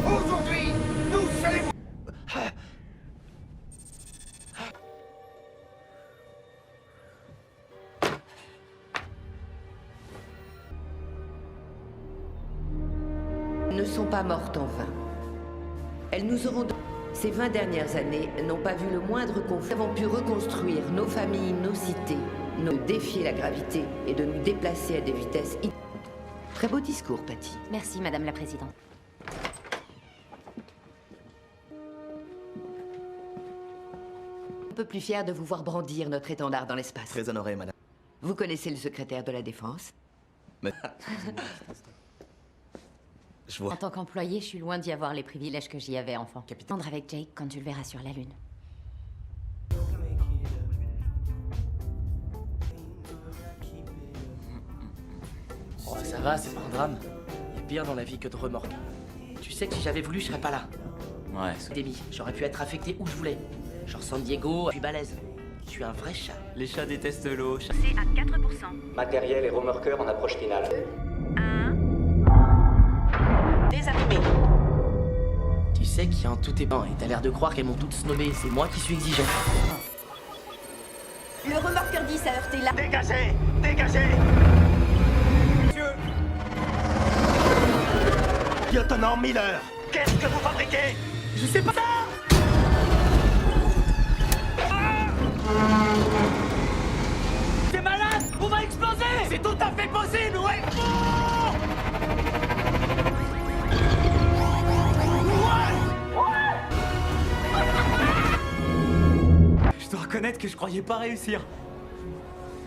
Aujourd'hui, nous célébrons... Ne sont pas mortes en vain. Elles nous auront... Ces 20 dernières années n'ont pas vu le moindre conflit. Nous avons pu reconstruire nos familles, nos cités, défier la gravité et de nous déplacer à des vitesses... Très beau discours, Patty. Merci, Madame la Présidente. Un peu plus fier de vous voir brandir notre étendard dans l'espace. Très honoré, madame. Vous connaissez le secrétaire de la Défense? Mais... Je vois. En tant qu'employé, je suis loin d'y avoir les privilèges que j'y avais enfant. Capitaine. Prendre avec Jake quand tu le verras sur la Lune. Oh, ça va, c'est pas un drame. Il y a pire dans la vie que de remords. Tu sais que si j'avais voulu, je serais pas là. Ouais, Demi, j'aurais pu être affecté où je voulais. Genre San Diego, je suis balèze. Je suis un vrai chat. les chats détestent l'eau. C'est à 4%. Matériel et remorqueur en approche finale. Désarmé. Tu sais qu'il y a un tout épais et t'as l'air de croire qu'elles m'ont toutes snobé. C'est moi qui suis exigeant. Le remorqueur 10 a heurté la... Dégagez! Dégagez! Monsieur! Lieutenant Miller! Qu'est-ce que vous fabriquez? Je sais pas ça. T'es malade! On va exploser! C'est tout à fait possible, ouais! Je dois reconnaître que je croyais pas réussir.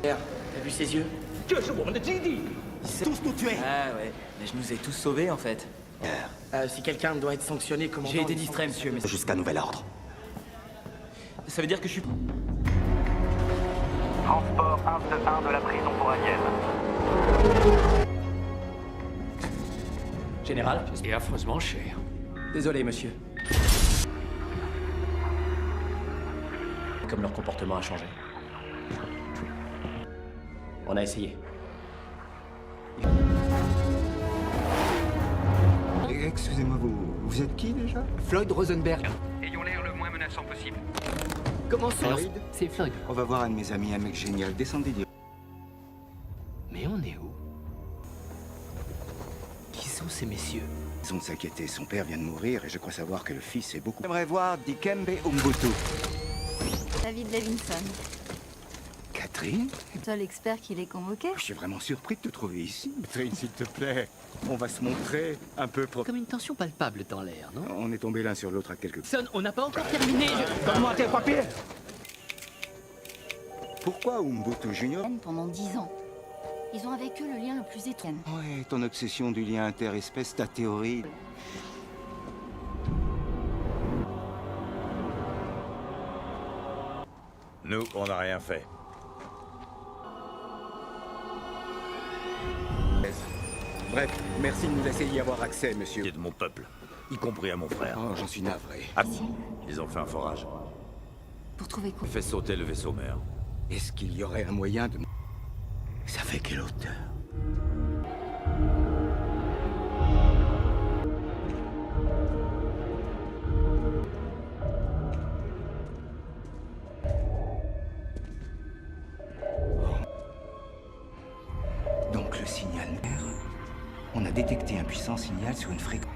T'as vu ses yeux? Tous nous tuer! Ah ouais, mais je nous ai tous sauvés en fait. Si quelqu'un doit être sanctionné, commandant... J'ai été distrait, monsieur, mais... Jusqu'à nouvel ordre. Ça veut dire que je suis... Transport 121 de la prison coranienne. Général, C'est affreusement cher. désolé, monsieur. Comme leur comportement a changé. On a essayé. Excusez-moi, vous êtes qui déjà? Floyd Rosenberg. Ayons l'air le moins menaçant possible. Comment ça? C'est Floyd. On va voir un de mes amis, un mec génial. Descendez dire. Mais on est où? Qui sont ces messieurs? Ils ont de s'inquiéter, son père vient de mourir et je crois savoir que le fils est beaucoup... J'aimerais voir Dikembe Umbutu. David Levinson, Catherine? seul expert qui l'ait convoqué. Je suis vraiment surpris de te trouver ici. Catherine, s'il te plaît, on va se montrer un peu pro... Comme une tension palpable dans l'air, non? On est tombés l'un sur l'autre à quelques... Son, on n'a pas encore terminé. Donne-moi tes papiers! Pourquoi Umbutu Junior? Pendant 10 ans. Ils ont avec eux le lien le plus étroit. Ouais, ton obsession du lien interespèce, ta théorie... Nous, on n'a rien fait. Bref, merci de nous laisser y avoir accès, monsieur. Et de mon peuple, y compris à mon frère. Oh, j'en suis navré. Ah, ils ont fait un forage. Pour trouver quoi? Fait sauter le vaisseau mère. Est-ce qu'il y aurait un moyen de... Ça fait quelle hauteur? Donc le signal mère, on a détecté un puissant signal sur une fréquence.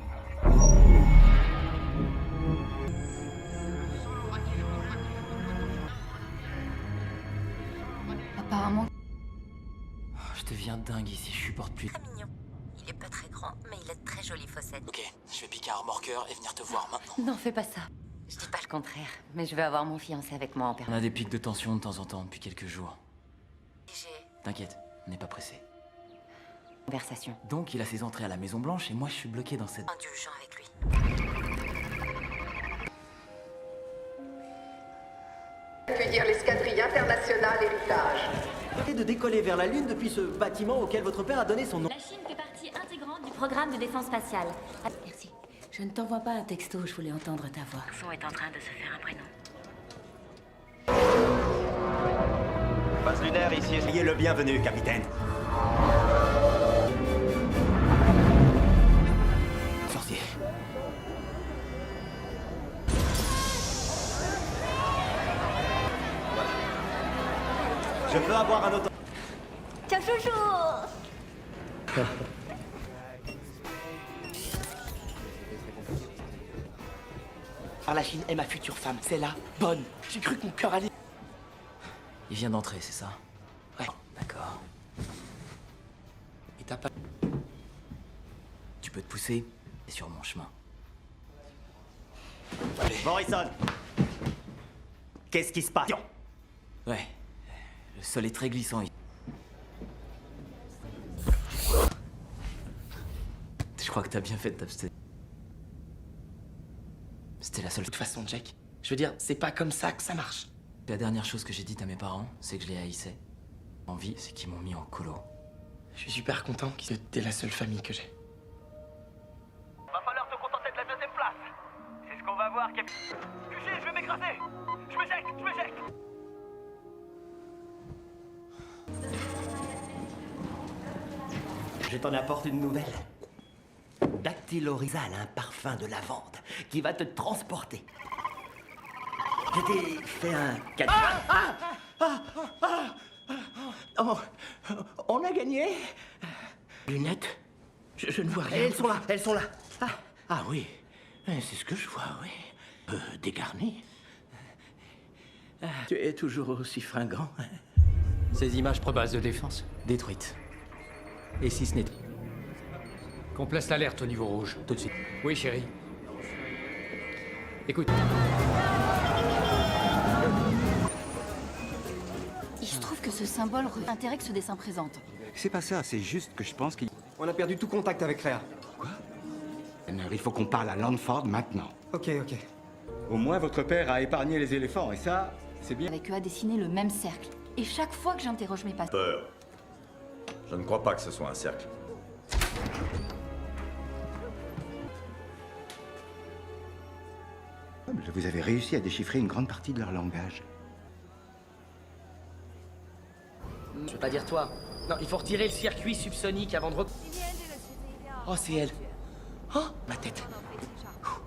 Apparemment... Je deviens dingue ici, je supporte plus. Très mignon. Il est pas très grand, mais il a de très jolies fossettes. Ok, je vais piquer un remorqueur et venir te voir maintenant. Non, fais pas ça. Je dis pas le contraire, mais je vais avoir mon fiancé avec moi en On permanence. a des pics de tension de temps en temps depuis quelques jours. J'ai T'inquiète, on n'est pas pressé. conversation. Donc il a ses entrées à la Maison Blanche et moi je suis bloqué dans cette... Indulgent avec lui. Accueillir l'escadrille internationale Héritage. De décoller vers la Lune depuis ce bâtiment auquel votre père a donné son nom. La Chine fait partie intégrante du programme de défense spatiale. Merci. Je ne t'envoie pas un texto, je voulais entendre ta voix. Son est en train de se faire un prénom. Base lunaire ici, soyez le bienvenu, capitaine. Sorcier. Je peux avoir un auto... Ciao chouchou. Par la Chine est ma future femme, c'est la bonne. J'ai cru que mon cœur allait... Il vient d'entrer, c'est ça? Ouais. D'accord. Et t'as pas... Tu peux te pousser? C'est sur mon chemin. Morrison. Qu'est-ce qui se passe? Ouais. Le sol est très glissant ici. Je crois que t'as bien fait de t'abstenir. C'était la seule... De toute façon, Jack, je veux dire, c'est pas comme ça que ça marche. La dernière chose que j'ai dite à mes parents, c'est que je les haïssais. En vie, c'est qu'ils m'ont mis en colo. Je suis super content que t'es la seule famille que j'ai. Va falloir te contenter de la deuxième place. C'est ce qu'on va voir, capitaine. QG, je vais m'écraser. Je me jette, je me jette. Je t'en apporte une nouvelle. Dactylorizal, un parfum de lavande qui va te transporter. Je t'ai fait un cadeau. Oh, on a gagné. Lunettes? Je ne vois rien. Elles sont là. Ah oui, c'est ce que je vois, oui. Dégarni. Tu es toujours aussi fringant. Ces images base de défense. Détruite. Et si ce n'est... Qu'on place l'alerte au niveau rouge. Tout de suite. Oui, chérie. Écoute. Il se trouve que ce symbole intérêt que ce dessin présente. C'est pas ça, c'est juste que je pense qu'il... On a perdu tout contact avec Rhea. Il faut qu'on parle à Landford maintenant. Ok. Au moins, votre père a épargné les éléphants, et ça, c'est bien. Avec eux à dessiner le même cercle. Et chaque fois que j'interroge mes patients... Peur. Je ne crois pas que ce soit un cercle. Vous avez réussi à déchiffrer une grande partie de leur langage. Je veux pas dire toi. Non, il faut retirer le circuit subsonique avant de Oh, c'est elle. Oh, ma tête.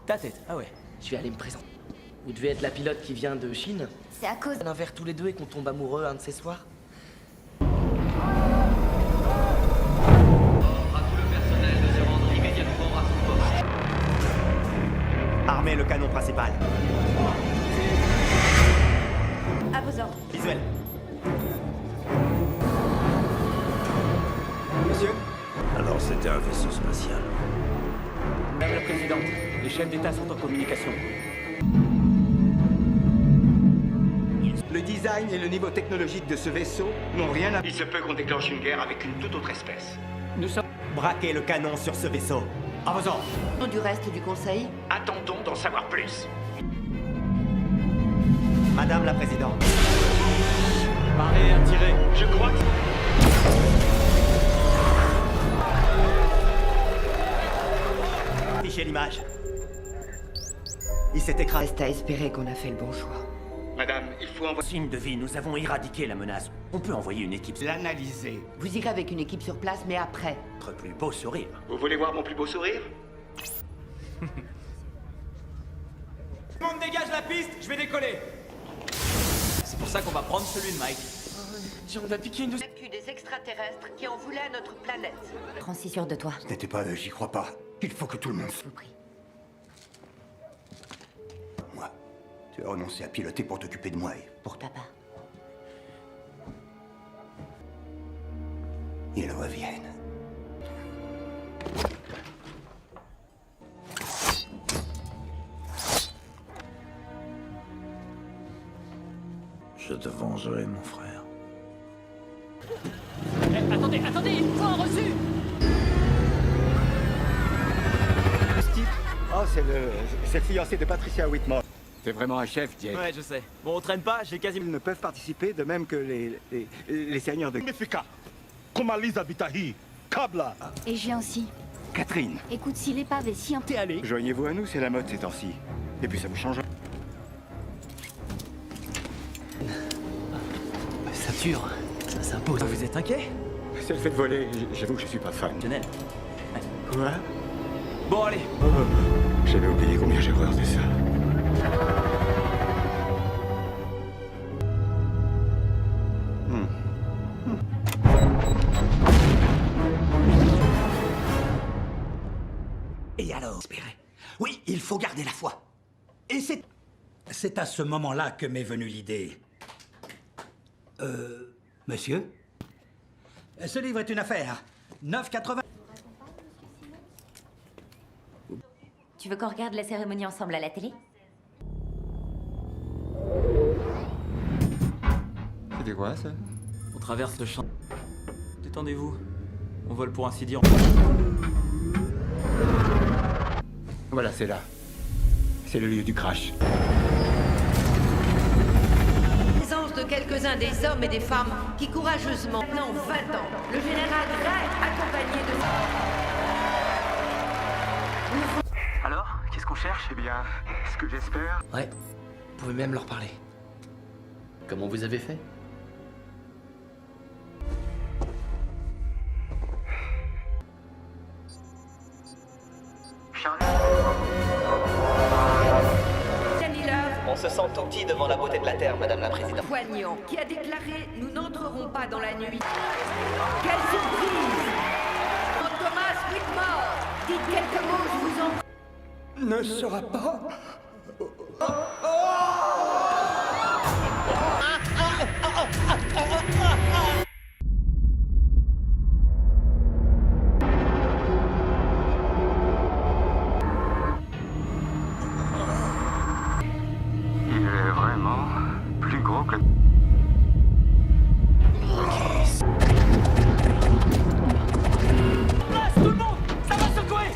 Ta tête, ah ouais. Je vais aller me présenter. Vous devez être la pilote qui vient de Chine. C'est à cause... On un verre tous les deux et qu'on tombe amoureux un de ces soirs. Armez le canon principal. À vos ordres. Visuel. Monsieur? Alors c'était un vaisseau spatial. Madame la Présidente, les chefs d'État sont en communication. Le design et le niveau technologique de ce vaisseau n'ont rien à... Il se peut qu'on déclenche une guerre avec une toute autre espèce. Nous sommes... Braquez le canon sur ce vaisseau. À vos ordres. Du reste du conseil, Attendons d'en savoir plus. Madame la Présidente. Parez à tirer. Je crois que... Affichez l'image. Il s'est écrasé. reste à espérer qu'on a fait le bon choix. Madame, il faut envoyer... Signe de vie, nous avons éradiqué la menace. On peut envoyer une équipe. L'analyser. Vous irez avec une équipe sur place, mais après. Notre plus beau sourire. Vous voulez voir mon plus beau sourire? Tout le monde dégage la piste, je vais décoller. C'est pour ça qu'on va prendre celui de Mike. On a piqué une... Vécu des extraterrestres qui en voulaient à notre planète. Prends si sûr de toi. N'était pas j'y crois pas. Il faut que tout le monde... Je vous prie. Moi, tu as renoncé à piloter pour t'occuper de moi et pour... Papa. Ils reviennent. Je te vengerai, mon frère. Attendez, il faut un reçu. Steve? Oh, c'est le fiancé de Patricia Whitmore. C'est vraiment un chef, Jake. Ouais, je sais. Bon, on traîne pas, j'ai quasiment... Ils ne peuvent participer, de même que les seigneurs de... Et j'ai aussi. Catherine, Écoute, si l'épave est si... T'es allé. joignez-vous à nous, c'est la mode ces temps-ci. Et puis ça vous change. Ça dure. Ça s'impose. Vous êtes inquiet? C'est le fait de voler, j'avoue que je suis pas fan. Lionel. Quoi? Bon, allez. J'avais oublié combien j'ai horreur de ça. Oui, alors, espérez. Oui, il faut garder la foi. Et c'est à ce moment-là que m'est venue l'idée. Monsieur? Ce livre est une affaire. 9,80. Tu veux qu'on regarde la cérémonie ensemble à la télé? C'était quoi, ça? On traverse le champ. Détendez-vous. On vole pour ainsi dire. Voilà, c'est là. C'est le lieu du crash. Présence de quelques-uns des hommes et des femmes qui courageusement, pendant 20 ans, le général Ray, accompagné de... Alors, qu'est-ce qu'on cherche? Eh bien, ce que j'espère... Ouais, vous pouvez même leur parler. Comment vous avez fait? On se sent tout petit devant la beauté de la Terre, Madame la Présidente. Poignant, qui a déclaré « Nous n'entrerons pas dans la nuit ». Quelle surprise! Thomas Whitmore, dites quelques mots, je vous en prie. Ne sera pas... Il est vraiment plus gros que... Place, tout le monde! Ça va secouer!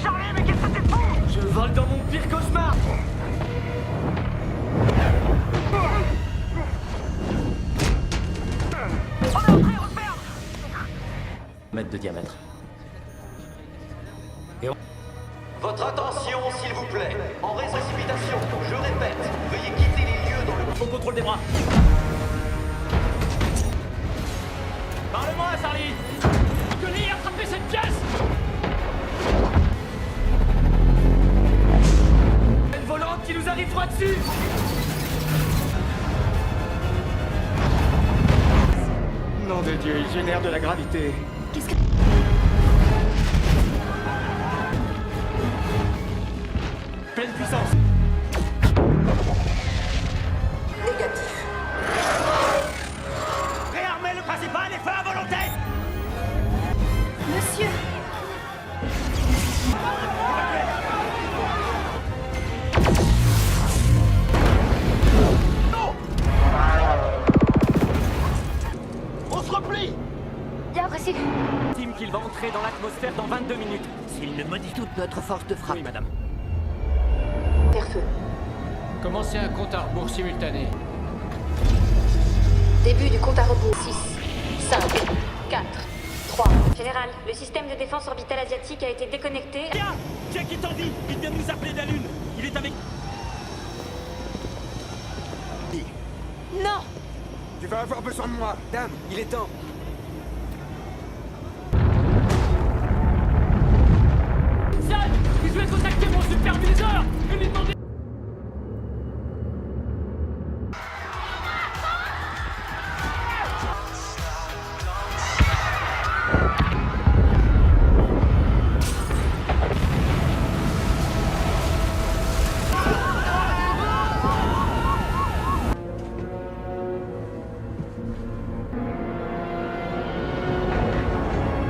Charlie, mais qu'est-ce que tu fous? Je vole dans mon pire cauchemar! Mètre de diamètre. Votre attention, s'il vous plaît. En raison de précipitation, je répète, veuillez quitter les lieux dans le... Au contrôle des bras. Parle-moi, Charlie! Johnny, attrapez cette pièce! Une volante qui nous arrive droit dessus! Nom de Dieu, il génère de la gravité. Qu'est-ce que... Pleine puissance. Négatif. Réarmez le principal et feu à volonté! Monsieur! On se replie! Bien reçu. Estime qu'il va entrer dans l'atmosphère dans 22 minutes. S'il ne modifie toute notre force de frappe. Oui, madame. Terre-feu. Commencez un compte à rebours simultané. Début du compte à rebours. 6, 5, 4, 3. Général, le système de défense orbitale asiatique a été déconnecté. Tiens! Jack est en vie! Il vient de nous appeler de la Lune! Il est avec... Non! Tu vas avoir besoin de moi. Dame, il est temps. Zad! Je vais contacter mon superviseur et lui demander...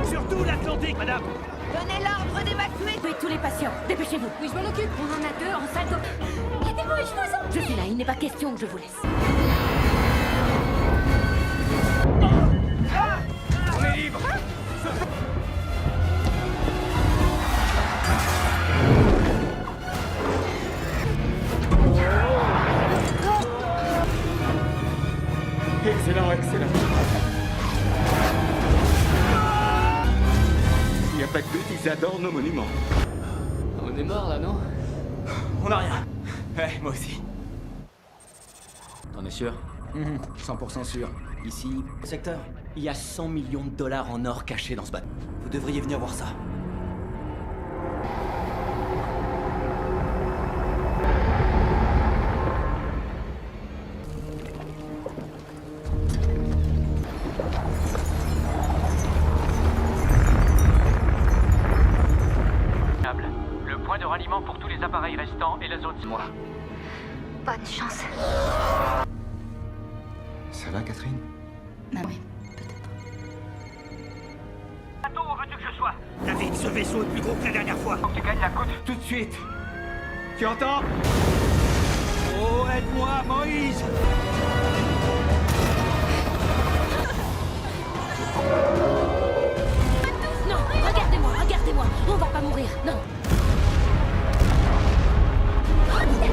Surtout l'Atlantique, madame! Donnez l'ordre d'évacuer tous les patients. Dépêchez-vous. Oui, je m'en occupe. On en a 2 en salle d'op. Aidez-moi, je vous en prie. Je suis là, il n'est pas question que je vous laisse. On est libre! Excellent, excellent. Il n'y a pas que eux qui adorent nos monuments. On est mort là, non? On n'a rien. Ouais, moi aussi. T'en es sûr? 100% sûr. Ici, au secteur, il y a 100 millions de dollars en or cachés dans ce bateau. Vous devriez venir voir ça. point de ralliement pour tous les appareils restants et la zone... Moi. Bonne chance. Ça va, Catherine? Oui. Bateau, où veux-tu que je sois? David, ce vaisseau est plus gros que la dernière fois. Faut que tu gagnes la côte. Tout de suite. Tu entends? Oh, aide-moi, Moïse! Non, regardez-moi, on va pas mourir, non.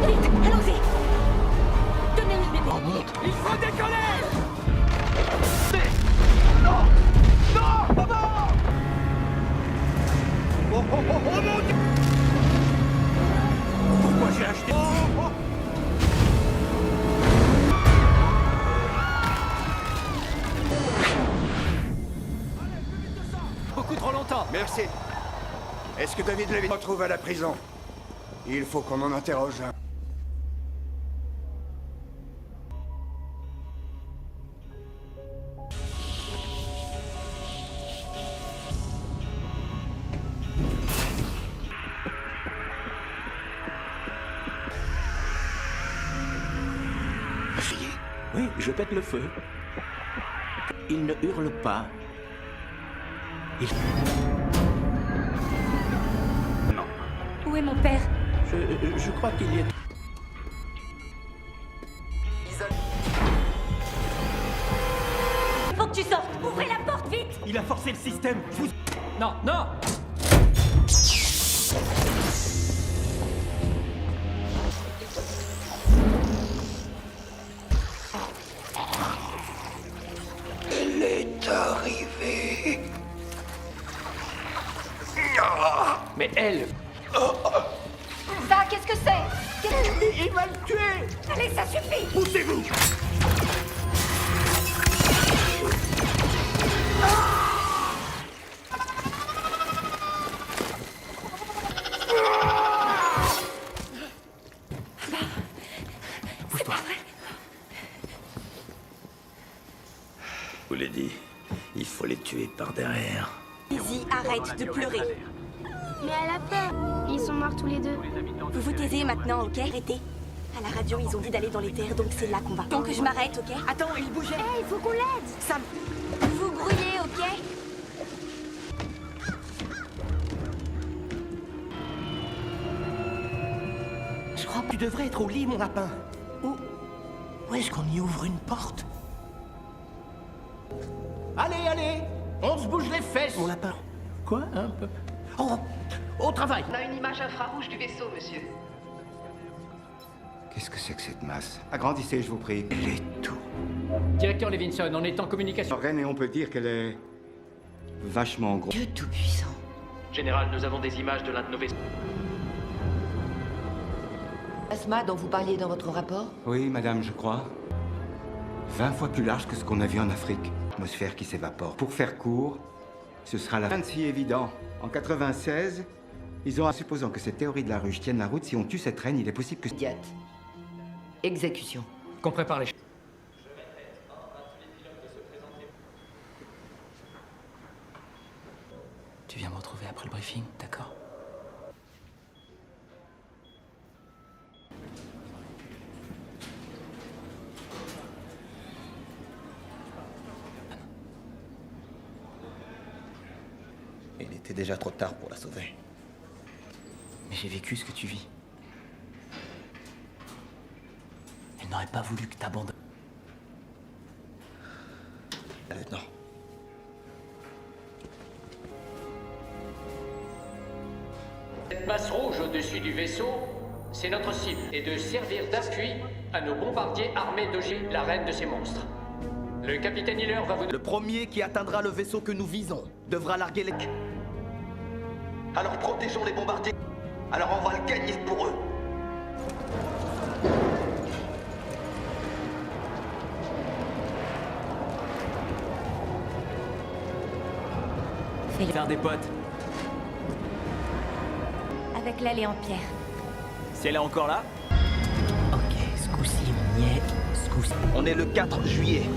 Vite, allons-y. Donnez-nous le bébé. Il faut décoller! Oh, oh, oh, oh, mon Dieu! Pourquoi j'ai acheté... Oh, oh. Beaucoup trop longtemps. Merci. Est-ce que David Levy se retrouve à la prison? Il faut qu'on en interroge un. Oui, je pète le feu. Il ne hurle pas. Non. Où est mon père? Je crois qu'il y est... Faut que tu sortes. Ouvrez la porte, vite. Il a forcé le système. Non, non. Elle est arrivée. Mais elle... Ça, qu'est-ce que c'est? Il va le tuer! Allez, ça suffit. Poussez-vous! Pousse-toi. Je vous l'ai dit, il faut les tuer par derrière. Izzy, arrête de pleurer. Mais elle a peur. Ils sont morts tous les deux. Vous vous taisez maintenant, ok? Arrêtez. À la radio, ils ont dit d'aller dans les terres, donc c'est là qu'on va. Donc je m'arrête, ok? Attends, il bougeait. Hé, il faut qu'on l'aide. Sam, vous brûlez, ok? Je crois que tu devrais être au lit, mon lapin. Où est-ce qu'on y ouvre une porte? Allez, allez. On se bouge les fesses. Mon lapin. Quoi? Oh, au travail. On a une image infrarouge du vaisseau, monsieur. Qu'est-ce que c'est que cette masse? Agrandissez, je vous prie. Elle est tout. Directeur Levinson, on est en communication. Reine, et on peut dire qu'elle est... vachement gros. Dieu tout-puissant. Général, nous avons des images de l'un de nos vaisseaux. Plasma dont vous parliez dans votre rapport? Oui, madame, je crois. 20 fois plus large que ce qu'on a vu en Afrique. Atmosphère qui s'évapore. Pour faire court, ce sera la fin de si évident. En 96, ils ont... Supposant que cette théorie de la ruche tienne la route, si on tue cette reine, il est possible que... Idiot. Exécution. Qu'on prépare les... Tu viens me retrouver après le briefing, d'accord? Il était déjà trop tard pour la sauver. Mais j'ai vécu ce que tu vis. Elle n'aurait pas voulu que t'abandonnes. Non. Cette masse rouge au-dessus du vaisseau, c'est notre cible, et de servir d'appui à nos bombardiers armés d'ogives, la reine de ces monstres. Le capitaine Hiller va vous... Le premier qui atteindra le vaisseau que nous visons devra larguer les... Alors protégeons les bombardiers. Alors on va le gagner pour eux. Faire des potes. Avec l'aile et en pierre. Si elle est encore là? Ok, ce coup-ci, on y est. Ce coup-ci. On est le 4 juillet.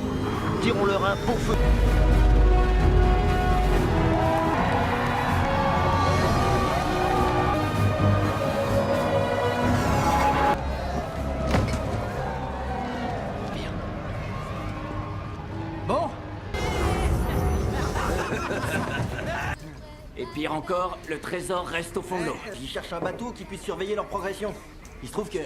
Tirons-leur un beau feu. encore, le trésor reste au fond de l'eau. Ils cherchent un bateau qui puisse surveiller leur progression. Il se trouve que...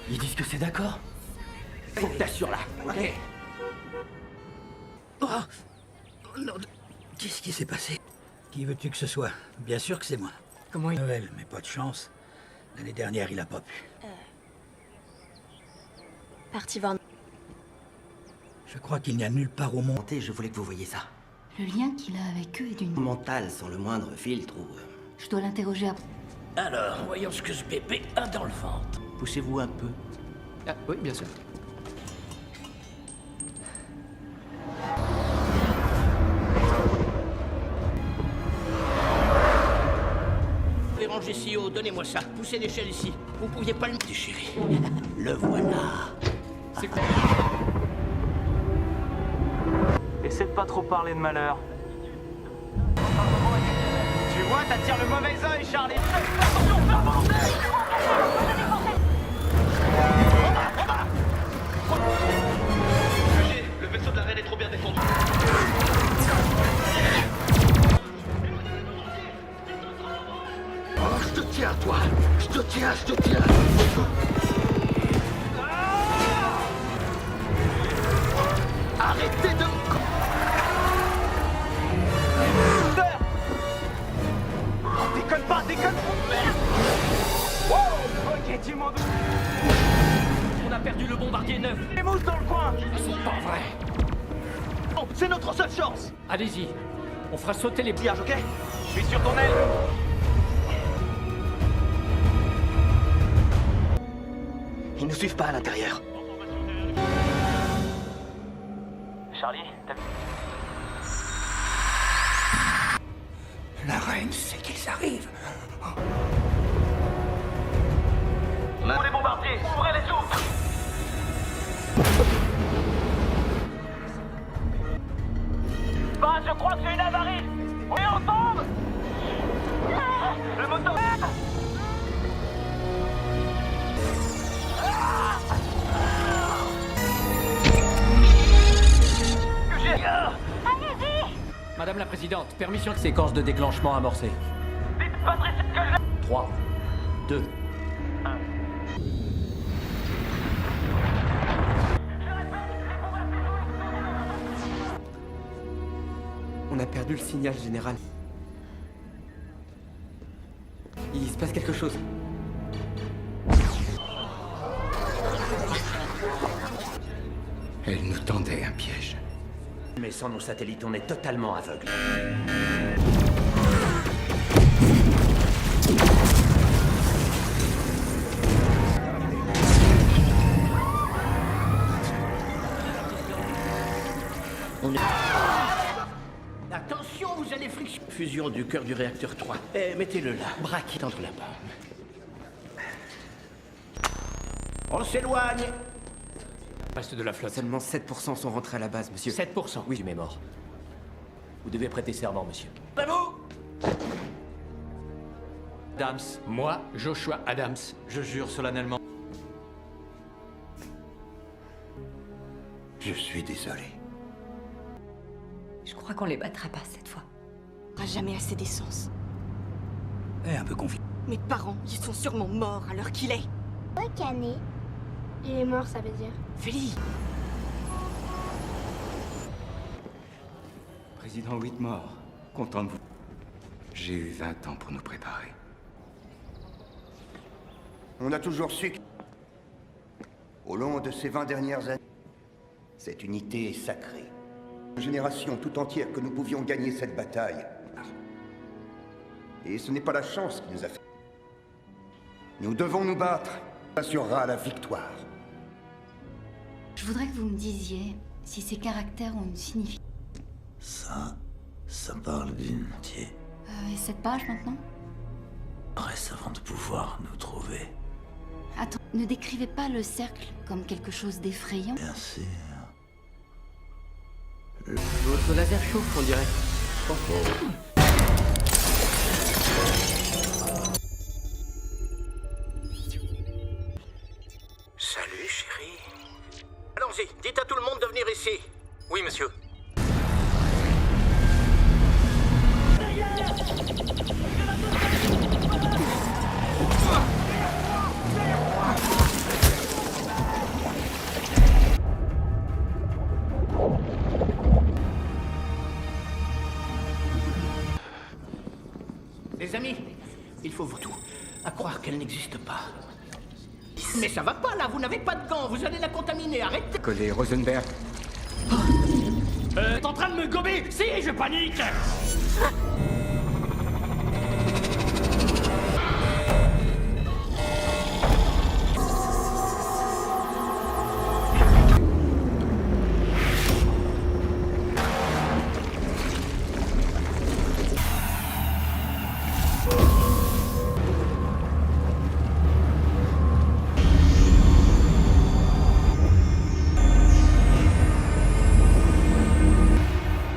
Ils disent que c'est d'accord. Faut que t'assures là, ok? Oh non, qu'est-ce qui s'est passé? Qui veux-tu que ce soit? Bien sûr que c'est moi. Comment il... Noël, mais pas de chance. L'année dernière, il a pas pu. Parti voir... Je crois qu'il n'y a nulle part au monde. Je voulais que vous voyiez ça. Le lien qu'il a avec eux est d'une... Mental, sans le moindre filtre ou... Je dois l'interroger après. Alors, voyons ce que ce bébé a dans le ventre. Poussez-vous un peu. Ah, oui, bien sûr. Les rangez si haut, donnez-moi ça. Poussez l'échelle ici. Vous pouviez pas le déchirer. Le voilà. C'est quoi? Essaie de pas trop parler de malheur. Tu vois, t'attires le mauvais œil, Charlie. Attention, faire volonté. Le vaisseau de la reine est trop bien défendu. Oh, je te tiens, toi. Je te tiens, je te tiens. Arrêtez de me... Déconne pas, déconne. Merde. Wow. Ok, tu m'en doutes. On a perdu le bombardier neuf. Les mousses dans le coin. C'est pas vrai. Oh, c'est notre seule chance. Allez-y. On fera sauter les Pliage, ok? Je suis sur ton aile. Ils nous suivent pas à l'intérieur. Charlie, t'as vu? La reine sait qu'ils arrivent. Pour les bombardiers, ouvrez les soupes. Bah, je crois que c'est une avarie. Oui, on tombe. Le moteur... Madame la Présidente, permission de séquence de déclenchement amorcée. Dites Patrice que je... 3, 2, 1. On a perdu le signal général. Il se passe quelque chose. Elle nous tendait un piège. Mais sans nos satellites, on est totalement aveugle. Attention, vous allez friction. Fusion du cœur du réacteur 3. Mettez-le là, braqué entre la bombe. On s'éloigne. Reste de la flotte. Seulement 7% sont rentrés à la base, monsieur. 7%? Oui, tu es mort. Vous devez prêter serment, monsieur. Pas vous? Adams. Moi, Joshua Adams. Je jure solennellement. Je suis désolé. Je crois qu'on les battra pas cette fois. On n'aura jamais assez d'essence. Un peu confiant. Mes parents, ils sont sûrement morts à l'heure qu'il est. Ouais, Canet. Il est mort, ça veut dire. Feli. Président Whitmore, content de vous. J'ai eu 20 ans pour nous préparer. On a toujours su que... Au long de ces 20 dernières années, cette unité est sacrée. Une génération tout entière que nous pouvions gagner cette bataille. Et ce n'est pas la chance qui nous a fait. Nous devons nous battre. Ça assurera la victoire. Je voudrais que vous me disiez si ces caractères ont une signification. Ça parle d'une amitié. Et cette page maintenant? Presse avant de pouvoir nous trouver. Attends, ne décrivez pas le cercle comme quelque chose d'effrayant. Bien sûr. Votre laser chauffe, on dirait. Salut, chérie. Allons-y, dites à tout le monde de venir ici. Oui, monsieur. Les amis, il faut vous tout. À croire qu'elle n'existe pas. Mais ça va pas là, vous n'avez pas de gants, vous allez la contaminer, arrêtez. Collé Rosenberg. T'es en train de me gober? Si, je panique.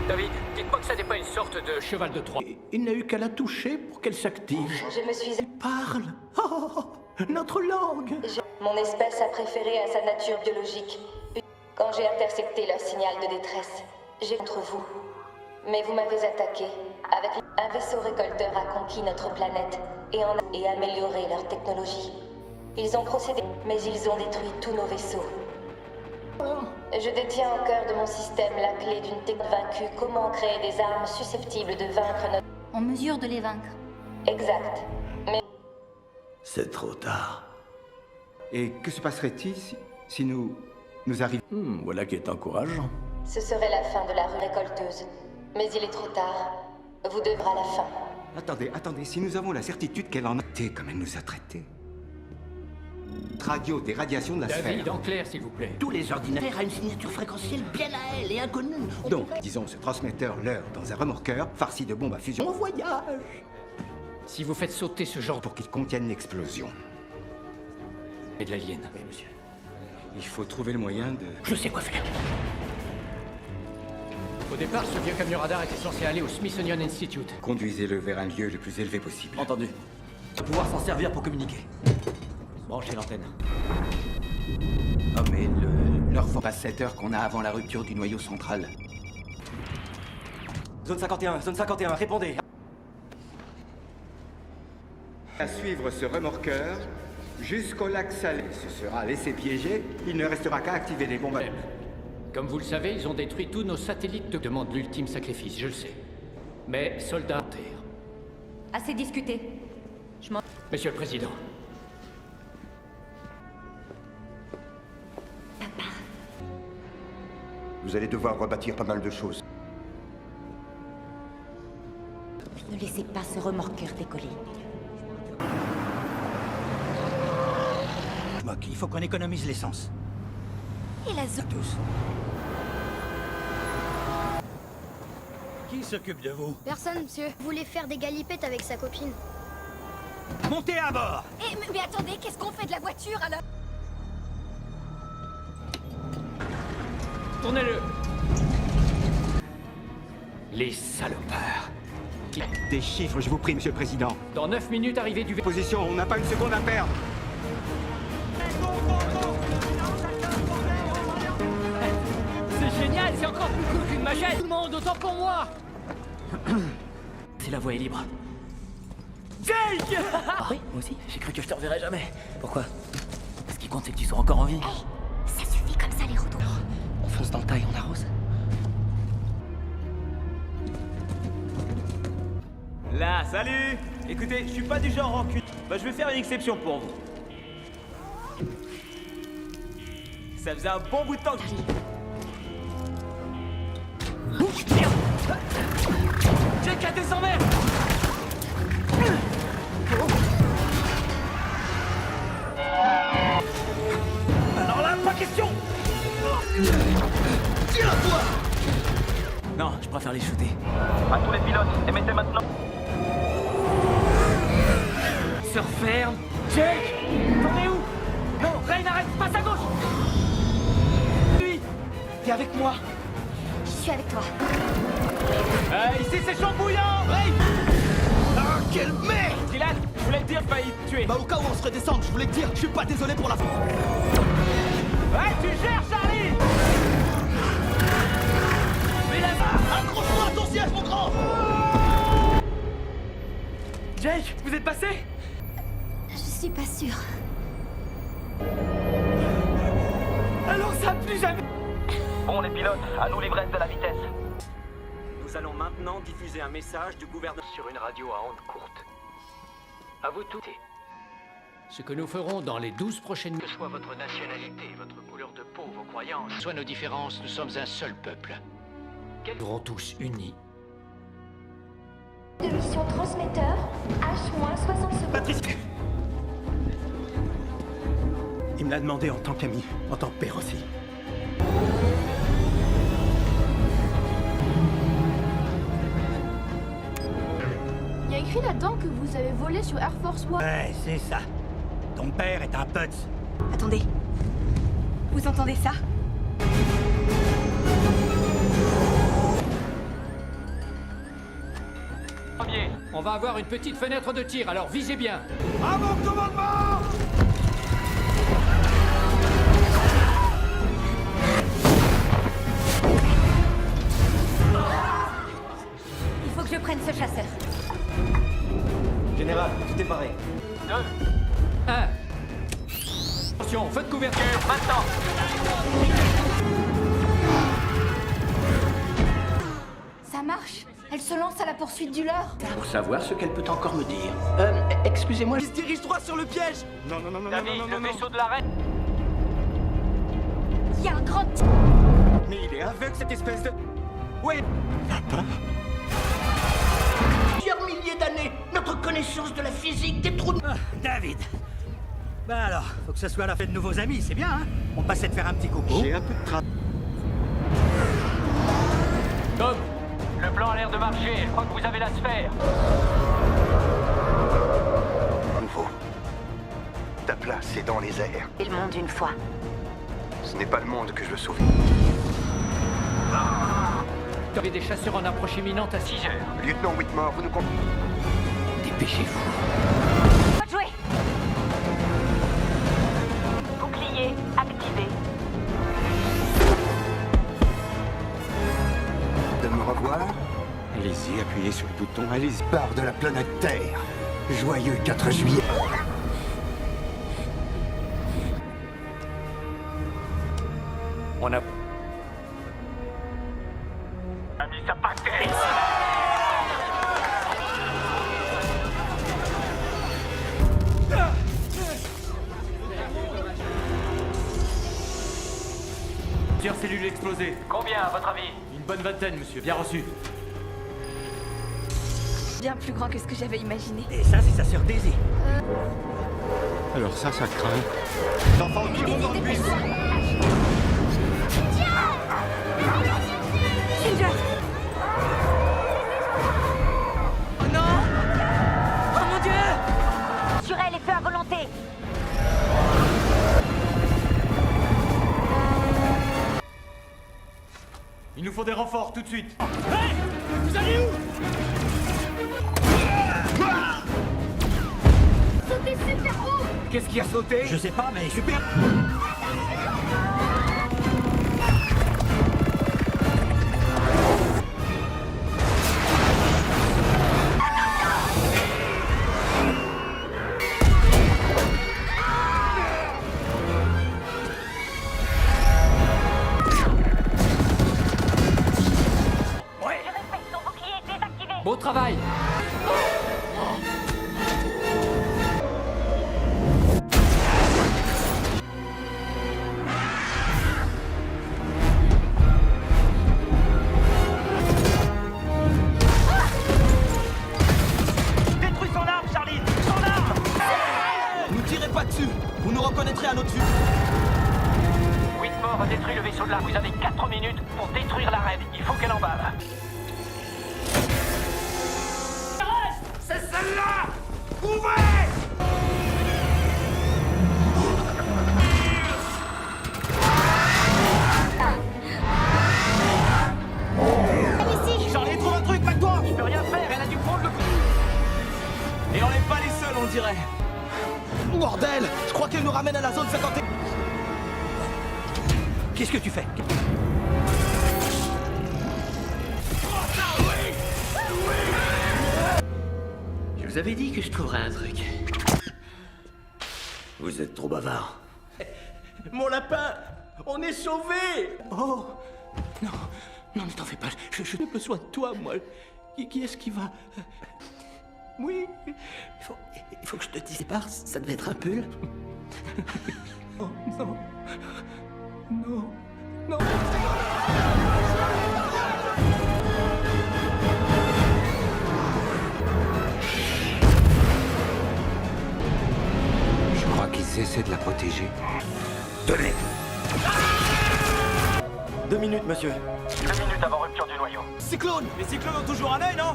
David, dites-moi que ça n'est pas une sorte de cheval de Troie. Il n'a eu qu'à la toucher pour qu'elle s'active. Je me suis... Parle. Oh, notre langue. Mon espèce a préféré à sa nature biologique. Quand j'ai intercepté leur signal de détresse, j'ai contre vous. Mais vous m'avez attaqué. Avec un vaisseau récolteur a conquis notre planète et amélioré leur technologie. Ils ont procédé, mais ils ont détruit tous nos vaisseaux. Je détiens au cœur de mon système la clé d'une technologie vaincue. Comment créer des armes susceptibles de vaincre notre... On mesure de les vaincre. Exact. Mais... C'est trop tard. Et que se passerait-il si nous arrivions... Voilà qui est encourageant. Ce serait la fin de la rue récolteuse. Mais il est trop tard. Vous devrez à la fin. Attendez, si nous avons la certitude qu'elle en a été comme elle nous a traités. Radio des radiations de la sphère. David, en clair, s'il vous plaît. Tous les ordinateurs ont une signature fréquentielle bien à elle et inconnue. Donc, disons, ce transmetteur leurre dans un remorqueur farci de bombes à fusion. On voyage. Si vous faites sauter ce genre pour qu'il contienne l'explosion. et de l'alien. Oui, monsieur. Il faut trouver le moyen de... Je sais quoi faire. Au départ, ce vieux camion radar était censé aller au Smithsonian Institute. Conduisez-le vers un lieu le plus élevé possible. Entendu. On va pouvoir s'en servir pour communiquer. Branchez l'antenne. Oh mais leur faut pas 7 heures qu'on a avant la rupture du noyau central. Zone 51, répondez. À suivre ce remorqueur jusqu'au lac Salé. Ce sera laissé piéger, il ne restera qu'à activer les bombes. Comme vous le savez, ils ont détruit tous nos satellites. Demande l'ultime sacrifice, je le sais. Mais soldats en terre. Assez discuté. Monsieur le Président. Vous allez devoir rebâtir pas mal de choses. Ne laissez pas ce remorqueur décoller. Mock, il faut qu'on économise l'essence. Et la zone. Tous. Qui s'occupe de vous? Personne, monsieur. Vous voulez faire des galipettes avec sa copine. Montez à bord! Mais attendez, qu'est-ce qu'on fait de la voiture alors? Tournez-le! Les salopards. Des chiffres, je vous prie, monsieur le Président. Dans 9 minutes, arrivée du... Position, on n'a pas une seconde à perdre. C'est génial, c'est encore plus cool qu'une machette! Tout le monde, autant pour moi! Si la voie est libre. Jake! Oui, moi aussi. J'ai cru que je te reverrais jamais. Pourquoi? Ce qui compte, c'est que tu sois encore en vie. Hey, ça suffit comme ça, les rotos. On fonce dans le tas et on arrose. Là, salut! Écoutez, je suis pas du genre rancune. Bah, je vais faire une exception pour vous. Ça faisait un bon bout de temps que Jake a des emmerdes! Alors là, pas question! Tire-toi! Non, je préfère les shooter. À tous les pilotes, émettez maintenant. Se referme! Jake! T'en es où? Non, Rain, arrête! Passe à gauche! Lui! T'es avec moi! Je suis avec toi. Ici c'est chaud bouillant! Hey! Ah, quelle merde! Dylan, je voulais te dire, failli te tuer. Bah au cas où on se redescende, je voulais te dire, je suis pas désolé pour la... Ouais, tu gères, Charlie! Mais là-bas, accroche-toi à ton siège, mon grand! Jake, vous êtes passé? Je suis pas sûre. Alors ça plus jamais... Bon, les pilotes, à nous l'ivresse de la vitesse. Nous Nous allons maintenant diffuser un message du gouvernement sur une radio à ondes courtes. À vous tous. Ce que nous ferons dans les 12 prochaines minutes, que soit votre nationalité, votre couleur de peau, vos croyances, soit nos différences, nous sommes un seul peuple. Nous serons tous unis. De mission transmetteur, H-60 secondes. Patrice. Il me l'a demandé en tant qu'ami, en tant que père aussi. Il y a écrit là-dedans que vous avez volé sur Air Force One. Ouais, c'est ça. Ton père est un putz. Attendez. Vous entendez ça? On va avoir une petite fenêtre de tir, alors visez bien. À mon commandement! Il faut que je prenne ce chasseur. Général, tout est paré. 2, 1. Attention, feu de couverture, maintenant. Ça marche. Elle se lance à la poursuite du leurre. Pour savoir ce qu'elle peut encore me dire. Excusez-moi, Il se dirige droit sur le piège. Non, David, le vaisseau de la reine. Il y a un grand... Mais il est aveugle, cette espèce de... Ouais. Papa? Plusieurs milliers d'années, notre connaissance de la physique des trous de... David. Bah alors, faut que ce soit la fête de nouveaux amis, c'est bien, hein? On passait de faire un petit coucou. J'ai un peu de travail. Tom, le plan a l'air de marcher. Je crois que vous avez la sphère. Nouveau. Ta place est dans les airs. Et le monde une fois. Ce n'est pas le monde que je veux sauver. Vous avez des chasseurs en approche imminente à 6 heures. Lieutenant Whitmore, vous nous comptez. Dépêchez-vous. Faut jouer. Bouclier activé. De me revoir? Allez-y, appuyez sur le bouton, allez-y. Part de la planète Terre. Joyeux 4 juillet. On a... Ça passe. Plusieurs cellules explosées. Combien, à votre avis? Une bonne vingtaine, monsieur. Bien reçu. Bien plus grand que ce que j'avais imaginé. Et ça, c'est sa sœur Daisy. Alors ça craint. L'enfant, tout le monde dans le bus. Ginger. Oh non! Oh mon Dieu! Sur elle et feu à volonté. Il nous faut des renforts tout de suite. Hey! Vous allez où? Sautez super haut! Qu'est-ce qui a sauté? Je sais pas, mais super. Beau travail. Détruis son arme, Charlie. Son arme. Ne tirez pas dessus. Vous nous reconnaîtrez à notre vue. Whitmore a détruit le vaisseau de l'arme. Vous avez 4 minutes pour détruire la reine. Il faut qu'elle en bave. C'est celle-là. Ouvrez. Charlie, trouve un truc, back-toi. Je peux rien faire. Elle a dû prendre le coup. Et on n'est pas les seuls, on dirait. Bordel, je crois qu'elle nous ramène à la zone 51. Qu'est-ce que tu fais? Je vous avais dit que je trouverais un truc. Vous êtes trop bavard. Mon lapin! On est sauvés! Oh! Non, Non, mais t'en fais pas. Je n'ai besoin de toi, moi. Qui est-ce qui va... Oui. Il faut que je te dise, ça devait être un pull. Oh, non. Non. Non. Je crois qu'ils essaient de la protéger. Tenez. 2 minutes, monsieur. 2 minutes avant rupture du noyau. Cyclone! Les cyclones ont toujours un œil, non?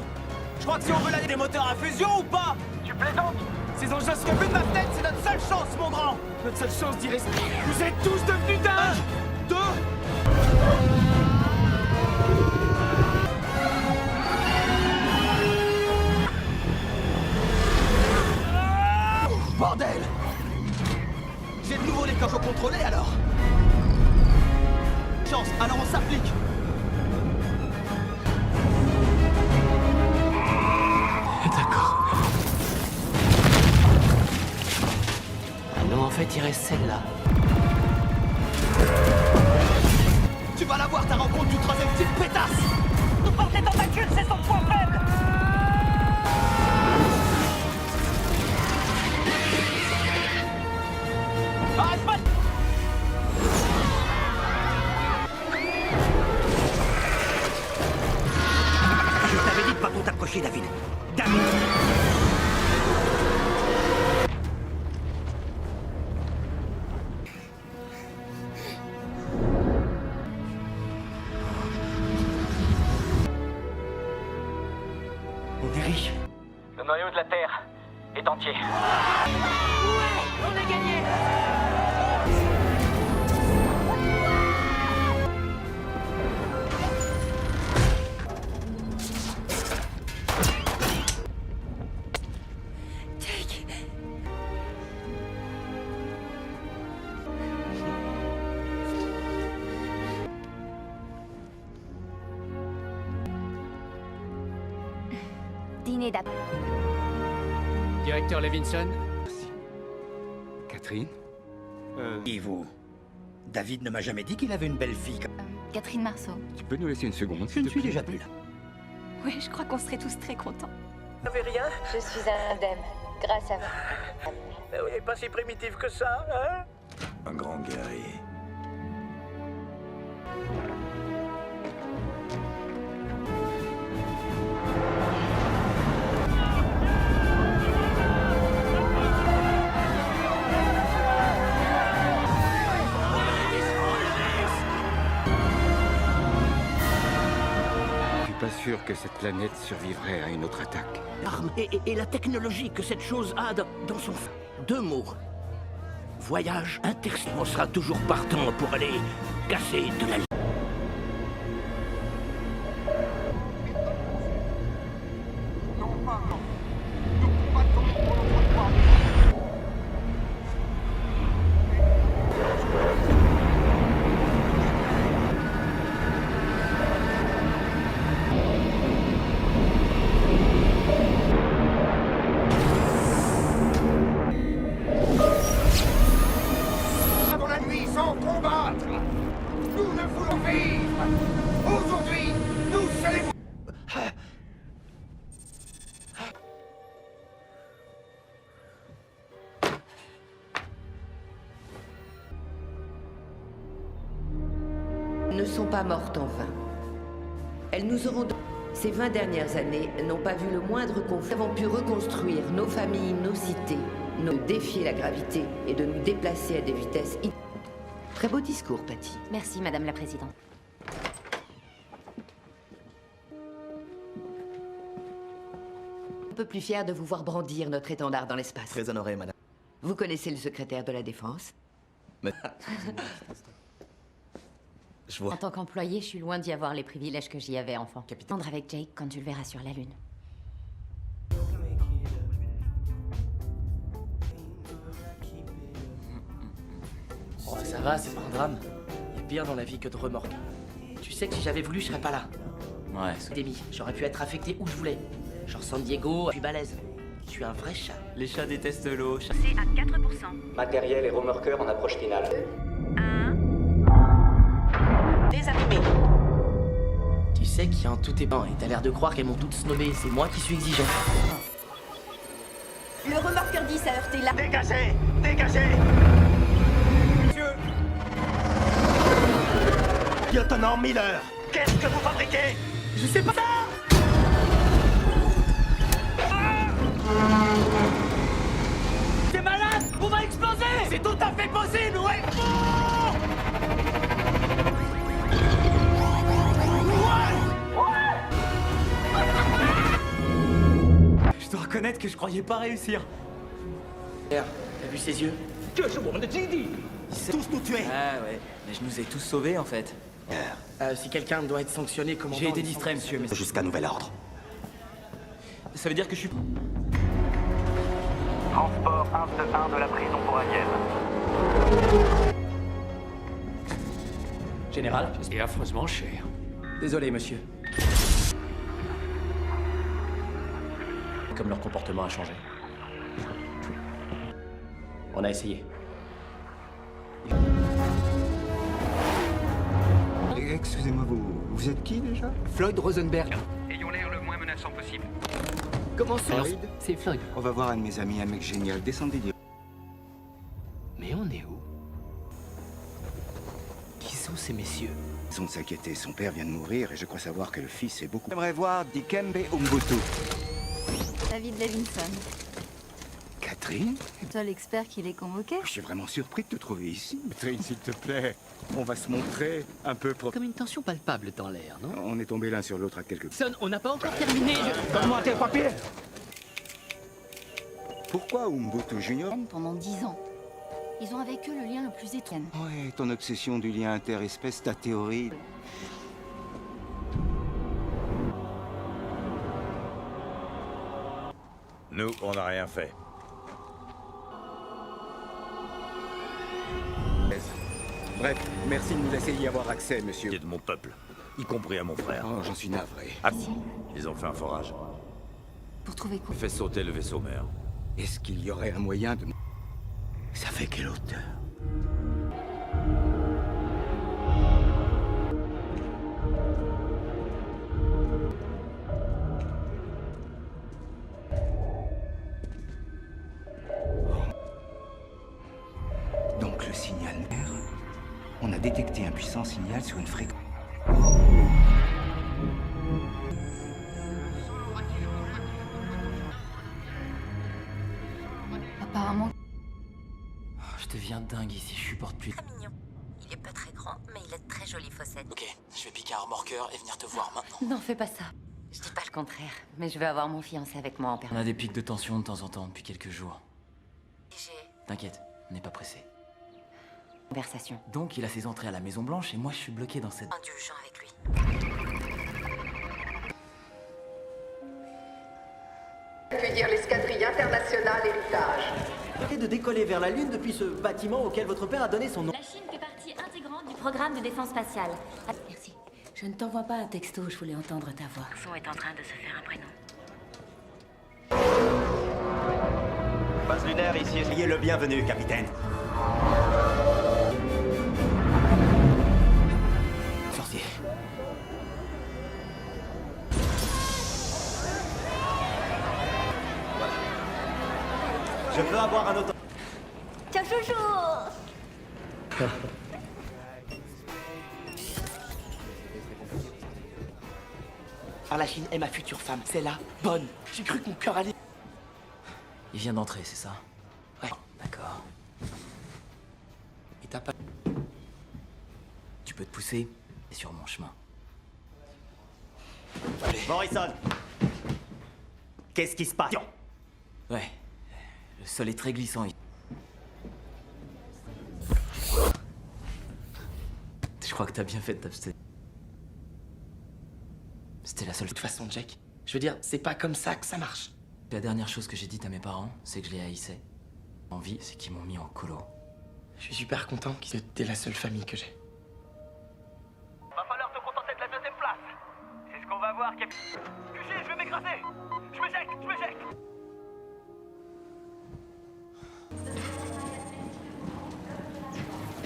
Je crois que si on veut l'aller des moteurs à fusion ou pas? Tu plaisantes? Ces engins sur le but de ma fenêtre, c'est notre seule chance, mon grand! Notre seule chance d'y rester. Vous êtes tous devenus dingues! 2. Bordel! J'ai de nouveau les corps contrôlés alors! Chance, alors on s'applique! D'accord. Ah non, en fait, il reste celle-là. Tu vas la voir, ta rencontre du troisième type pétasse! Nous porte les tentacules, c'est son point faible! Arrête pas! Je t'avais dit de pas trop t'approcher, David. David! On est riche. Le noyau de la Terre est entier. On a gagné! Dîner d'après. Directeur Levinson. Catherine? Et vous? David ne m'a jamais dit qu'il avait une belle fille. Catherine Marceau. Tu peux nous laisser une seconde? Je ne suis déjà plus là. Oui, je crois qu'on serait tous très contents. Vous n'avez rien? Je suis indemne, grâce à vous. Oui, pas si primitif que ça, hein? Un grand guerrier. Pas sûr que cette planète survivrait à une autre attaque. L'arme et la technologie que cette chose a dans son... 2 mots. Voyage interstellaire. On sera toujours partant pour aller casser de la... Ne sont pas mortes en vain. Elles nous auront... Ces 20 dernières années n'ont pas vu le moindre conflit. Nous avons pu reconstruire nos familles, nos cités, nous défier la gravité et de nous déplacer à des vitesses... Très beau discours, Patty. Merci, Madame la Présidente. Un peu plus fier de vous voir brandir notre étendard dans l'espace. Très honoré, madame. Vous connaissez le secrétaire de la Défense? Mais... Je vois. En tant qu'employé, je suis loin d'y avoir les privilèges que j'y avais enfant. Capitaine. Avec Jake quand tu le verras sur la Lune. Oh, ça va, c'est pas un drame. Il y a pire dans la vie que de remorque. Tu sais que si j'avais voulu, je serais pas là. Ouais, Demi, j'aurais pu être affecté où je voulais. Genre San Diego, je suis balèze. Je suis un vrai chat. Les chats détestent l'eau. C'est à 4%. Matériel et remorqueur en approche finale. Désarmé. sais qu'il y a un tout est bon et t'as l'air de croire qu'elles m'ont toutes snobé. C'est moi qui suis exigeant. Le remorqueur 10 a heurté la... Dégagez! Dégagez! Monsieur! Lieutenant Miller, qu'est-ce que vous fabriquez? Je sais pas ça! T'es malade? On va exploser! C'est tout à fait possible, ouais! Je dois reconnaître que je croyais pas réussir. T'as vu ses yeux? Que je vous dit? Ils tous nous tuer! Ah ouais, mais je nous ai tous sauvés en fait. Si quelqu'un doit être sanctionné, commandant... J'ai été distrait, monsieur, mais... Jusqu'à nouvel ordre. Ça veut dire que je suis... Transport 1-1 de la prison pour Agnès. Général, c'est affreusement cher. Désolé, monsieur. Comme leur comportement a changé. On a essayé. Excusez-moi, vous êtes qui déjà? Floyd Rosenberg. Ayons l'air le moins menaçant possible. Comment ça? Floyd? C'est Floyd. On va voir un de mes amis, un mec génial. Descendez dire. Mais on est où? Qui sont ces messieurs? Sans s'inquiéter, son père vient de mourir et je crois savoir que le fils est beaucoup... J'aimerais voir Dikembe Umbutu. David Levinson. Catherine? Toi l'expert qui les convoquait? Je suis vraiment surpris de te trouver ici. Catherine, s'il te plaît, on va se montrer un peu propre. Comme une tension palpable dans l'air, non? On est tombés l'un sur l'autre à quelques... Son, on n'a pas encore terminé. Donne-moi tes papiers! Pourquoi Umbutu Junior? Pendant 10 ans. Ils ont avec eux le lien le plus étrange. Ouais, ton obsession du lien interespèce, ta théorie... Nous, on n'a rien fait. Bref, merci de nous laisser y avoir accès, monsieur. C'est de mon peuple, y compris à mon frère. Oh, j'en suis navré. Ah, ils ont fait un forage. Pour trouver quoi? Fait sauter le vaisseau mère. Est-ce qu'il y aurait un moyen de... Ça fait quelle hauteur? Donc le signal mère, on a détecté un puissant signal sur une fréquence. Apparemment. Je deviens dingue ici, je supporte plus. Très mignon. Il est pas très grand, mais il a de très jolies fossettes. Ok, je vais piquer un remorqueur et venir te voir maintenant. Non, fais pas ça. Je dis pas le contraire, mais je vais avoir mon fiancé avec moi en On permanence. a des pics de tension de temps en temps depuis quelques jours. J'ai T'inquiète, on n'est pas pressé. conversation. Donc il a ses entrées à la Maison Blanche et moi je suis bloqué dans cette... Indulgent avec lui. Accueillir l'escadrille internationale Héritage. Et de décoller vers la Lune depuis ce bâtiment auquel votre père a donné son nom. La Chine fait partie intégrante du programme de défense spatiale. Ah, merci. Je ne t'envoie pas un texto, je voulais entendre ta voix. Son est en train de se faire un prénom. Base lunaire ici. Soyez le bienvenu, capitaine. Sorcier. Je peux avoir un autre... Ciao chouchou. Ah, la Chine est ma future femme, c'est la bonne. J'ai cru que mon cœur allait... Il vient d'entrer, c'est ça? Ouais. D'accord. Et t'as pas... Tu peux te pousser, c'est sur mon chemin. Morrison. Qu'est-ce qui se passe? Ouais. Le sol est très glissant. Je crois que t'as bien fait de t'abstenir. C'était la seule... De toute façon, Jack, je veux dire, c'est pas comme ça que ça marche. La dernière chose que j'ai dite à mes parents, c'est que je les haïssais. En vie, c'est qu'ils m'ont mis en colo. Je suis super content que t'es la seule famille que j'ai. Va falloir te contenter de la deuxième place. C'est ce qu'on va voir, capitaine. QG, je vais m'écraser. Je me jette, je me jette.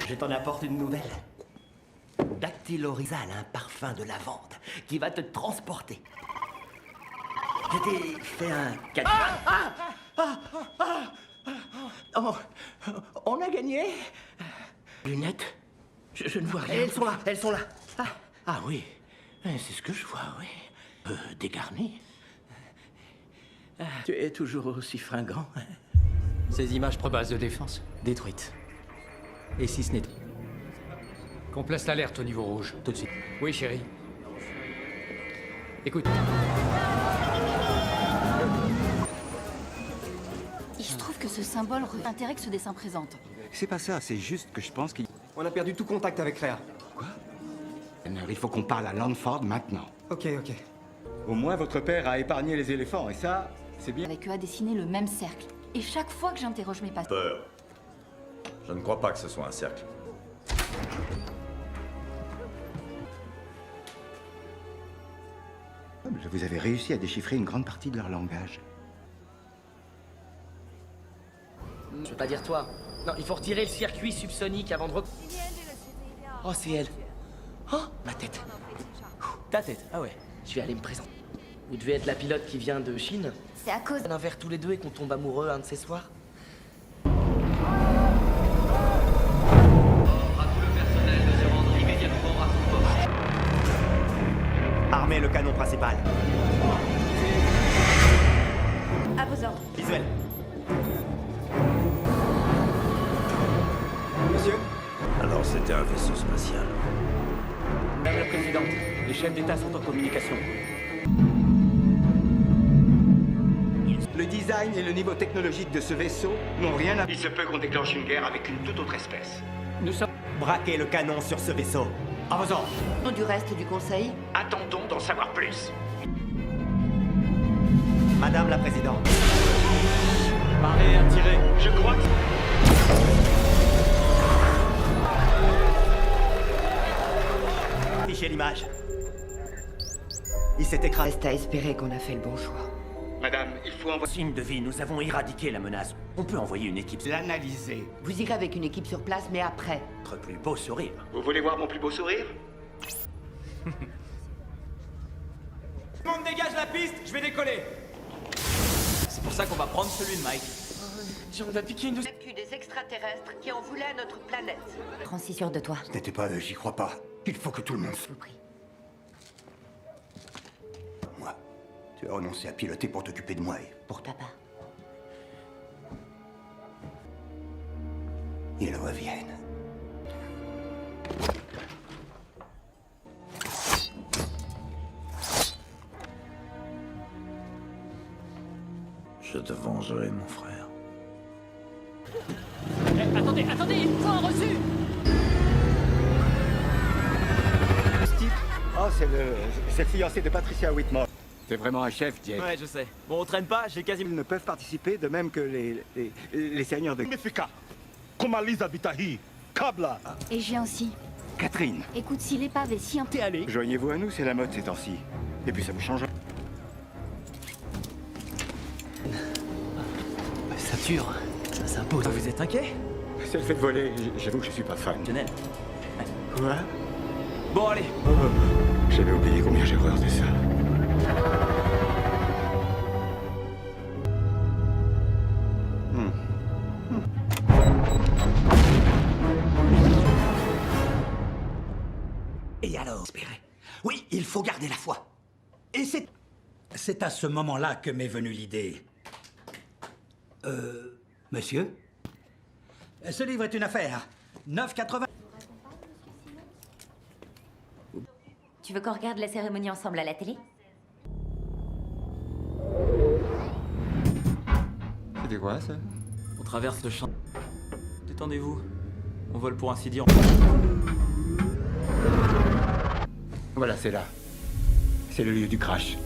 Je t'en apporte une nouvelle. Dactylorizal, un parfum de lavande qui va te transporter. Je t'ai fait un cadeau. Oh, on a gagné. Lunettes, je ne vois rien. Elles sont là. Ah oui, c'est ce que je vois, oui. Dégarni. Tu es toujours aussi fringant. Ces images probables de défense, Détruite. Et si ce n'est... qu'on place l'alerte au niveau rouge. Tout de suite. Oui, chérie. Écoute. Il se trouve que ce symbole intérêt que ce dessin présente. C'est pas ça, c'est juste que je pense qu'il... On a perdu tout contact avec Réa. Quoi? Il faut qu'on parle à Landford maintenant. Ok. Au moins, votre père a épargné les éléphants, et ça, c'est bien. Avec eux à dessiner le même cercle. Et chaque fois que j'interroge mes patients... Peur. Je ne crois pas que ce soit un cercle. Vous avez réussi à déchiffrer une grande partie de leur langage. Je veux pas dire toi. Non, il faut retirer le circuit subsonique avant de Oh, c'est elle. Oh, ma tête. Ta tête, ah ouais. Je vais aller me présenter. Vous devez être la pilote qui vient de Chine. C'est à cause... Un verre tous les deux et qu'on tombe amoureux un de ces soirs. Armez le canon principal. À vos ordres. Visuel. Monsieur? Alors c'était un vaisseau spatial. Madame la Présidente, les chefs d'État sont en communication. Le design et le niveau technologique de ce vaisseau n'ont rien à... Il se peut qu'on déclenche une guerre avec une toute autre espèce. Nous sommes... Braquez le canon sur ce vaisseau. À vos ordres. Du reste du conseil, Attendons d'en savoir plus. Madame la Présidente. Marée attirée. Je crois que... Affichez l'image. Il s'est écrasé. reste à espérer qu'on a fait le bon choix. Madame, il faut envoyer... Signe de vie, nous avons éradiqué la menace. On peut envoyer une équipe... L'analyser. Vous irez avec une équipe sur place, mais après. Notre plus beau sourire. Vous voulez voir mon plus beau sourire? Tout le monde dégage la piste, je vais décoller. C'est pour ça qu'on va prendre celui de Mike. On va piquer une de... Plus des extraterrestres qui en voulaient à notre planète. Prends si sûr de toi. Ce n'était pas eux, j'y crois pas. Il faut que tout le monde... Je vous prie. Moi, tu as renoncé à piloter pour t'occuper de moi et... Pour papa. Ils reviennent. Je te vengerai, mon frère. Attendez, il faut un reçu. Steve? Oh, c'est le fiancé de Patricia Whitmore. C'est vraiment un chef, Jake. Ouais, je sais. Bon, on traîne pas, j'ai quasiment... Ils ne peuvent participer, de même que les seigneurs de... Kumaliza Bitahi, Kabla. Et j'ai aussi. Catherine. Écoute, si l'épave est si... T'es allé? Joignez-vous à nous, c'est la mode ces temps-ci. Et puis ça vous change. Sature, ça s'impose. Vous êtes inquiet? C'est le fait de voler, j'avoue que je suis pas fan. Quoi? Bon, allez. J'avais oublié combien j'ai horreur de ça. Et alors, espérez. Oui, il faut garder la foi. Et c'est... C'est à ce moment-là que m'est venue l'idée. Monsieur? Ce livre est une affaire. 9,80... Tu veux qu'on regarde la cérémonie ensemble à la télé? C'était quoi, ça? On traverse le champ. Détendez-vous. On vole pour ainsi dire. Voilà, c'est là. C'est le lieu du crash.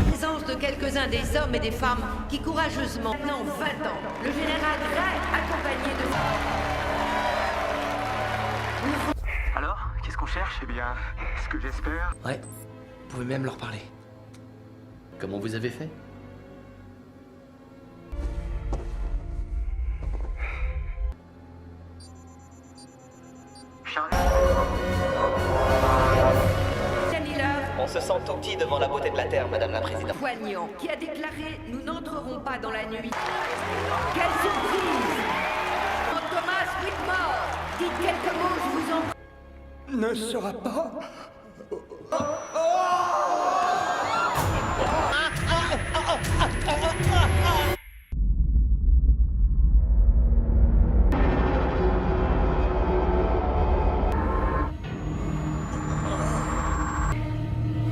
Présence de quelques-uns des hommes et des femmes qui courageusement, maintenant 20 ans, le général Gray, accompagné de... Alors, qu'est-ce qu'on cherche? Eh bien, ce que j'espère... Ouais, vous pouvez même leur parler. Comment vous avez fait? Charlie? devant la beauté de la Terre, Madame la Présidente. Poignant, qui a déclaré « Nous n'entrerons pas dans la nuit ». Quelle surprise! Thomas Whitmore, dites quelques mots, je vous en prie. Ne sera pas...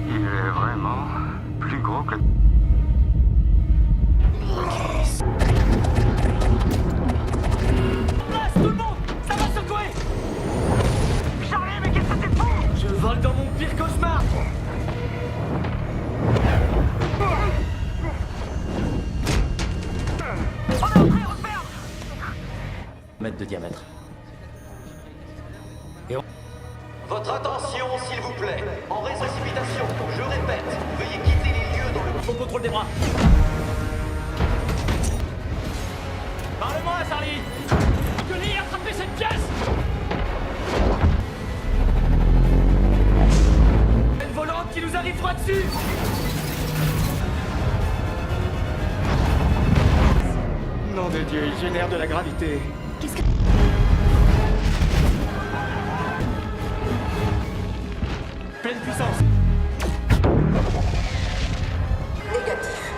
Il est vraiment plus gros que... Tout le monde, ça va secouer. Charlie, mais qu'est-ce que tu fous? Je vole dans mon pire cauchemar. Mètre de diamètre. Votre attention, s'il vous plaît. En précipitation, je répète, veuillez quitter les lieux dans le... Au contrôle des bras. Parle-moi, Charlie. Johnny, attrapez cette pièce. Une volante qui nous arrive droit dessus. Nom de Dieu, il génère de la gravité. Qu'est-ce que... Pleine puissance. Négatif.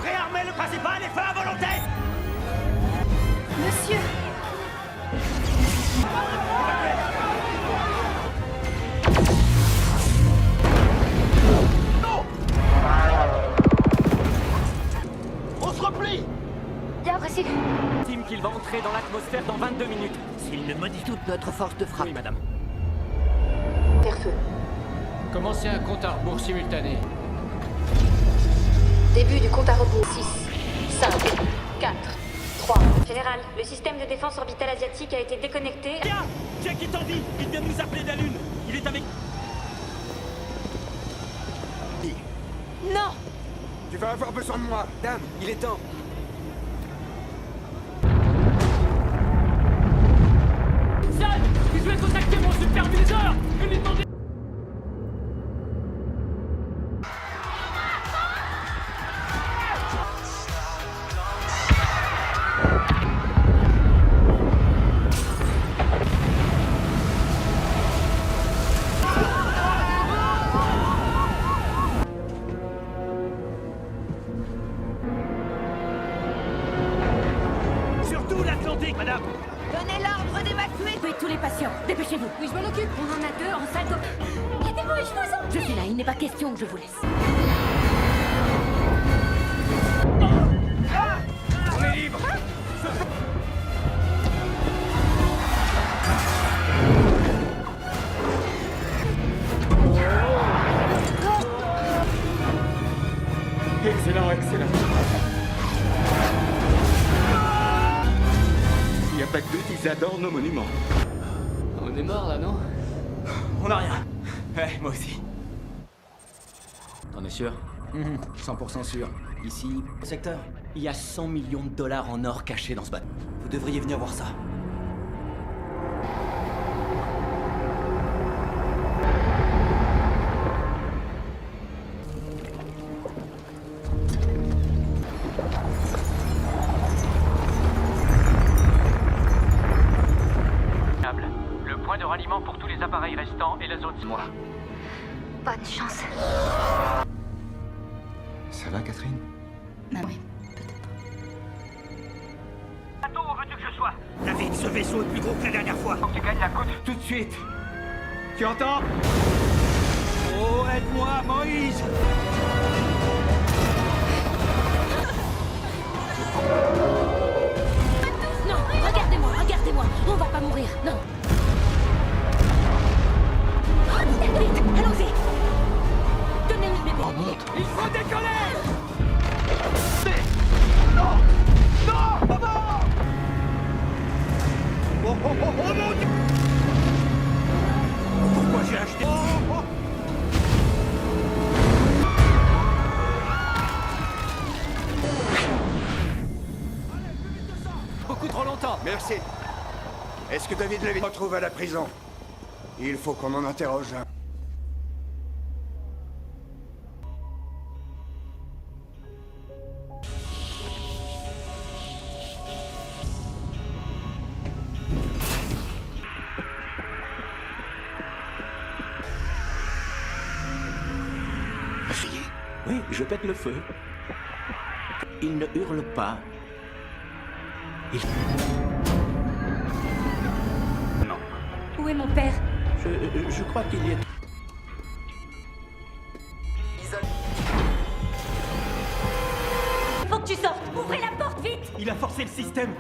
Réarmez le principal et feu à volonté. Monsieur! Non. On se replie. Bien apprécié. Estime qu'il va entrer dans l'atmosphère dans 22 minutes. S'il ne modifie Toute notre force de frappe. Oui, madame. Faire feu. Commencez un compte à rebours simultané. Début du compte à rebours. 6, 5, 4, 3. Général, le système de défense orbitale asiatique a été déconnecté. Tiens, Jack est en vie. Il vient de nous appeler de la Lune. Il est avec... Non! Tu vas avoir besoin de moi, dame. Il est temps. Zad, je vais contacter mon superviseur et lui demander... Surtout l'Atlantique, madame. Donnez l'ordre d'évacuer! Oui, tous les patients, dépêchez-vous! Oui, je m'en occupe! On en a 2 en salle d'op... Aidez-moi, je vous en prie! Je suis là, il n'est pas question que je vous laisse. On est libre. Excellent, excellent. Il n'y a pas que deux qui adorent nos monuments. On est mort là, non? On a rien. Ouais, moi aussi. T'en es sûr? 100% sûr. Ici, Secteur, il y a 100 millions de dollars en or cachés dans ce bateau. Vous devriez venir voir ça. Le point de ralliement pour tous les appareils restants et la zone... moi. Bonne chance. Ça va, Catherine? Ah oui. Bateau, où veux-tu que je sois? David, ce vaisseau est plus gros que la dernière fois. Faut que tu gagnes la côte. Tout de suite. Tu entends? Oh, aide-moi, Moïse! Non, regardez-moi, regardez-moi! On va pas mourir, non! Vite, allons-y! Donnez-nous le bébé! Il faut décoller! Oh, oh, oh, oh mon Dieu! Pourquoi j'ai acheté... Oh, oh. Beaucoup trop longtemps. Merci. Est-ce que David Levy se retrouve à la prison? Il faut qu'on en interroge un. Essayez. Oui, je pète le feu. Il ne hurle pas. Il... Non. Où est mon père? Je crois qu'il y est... Faut que tu sortes. Ouvrez la porte, vite. Il a forcé le système.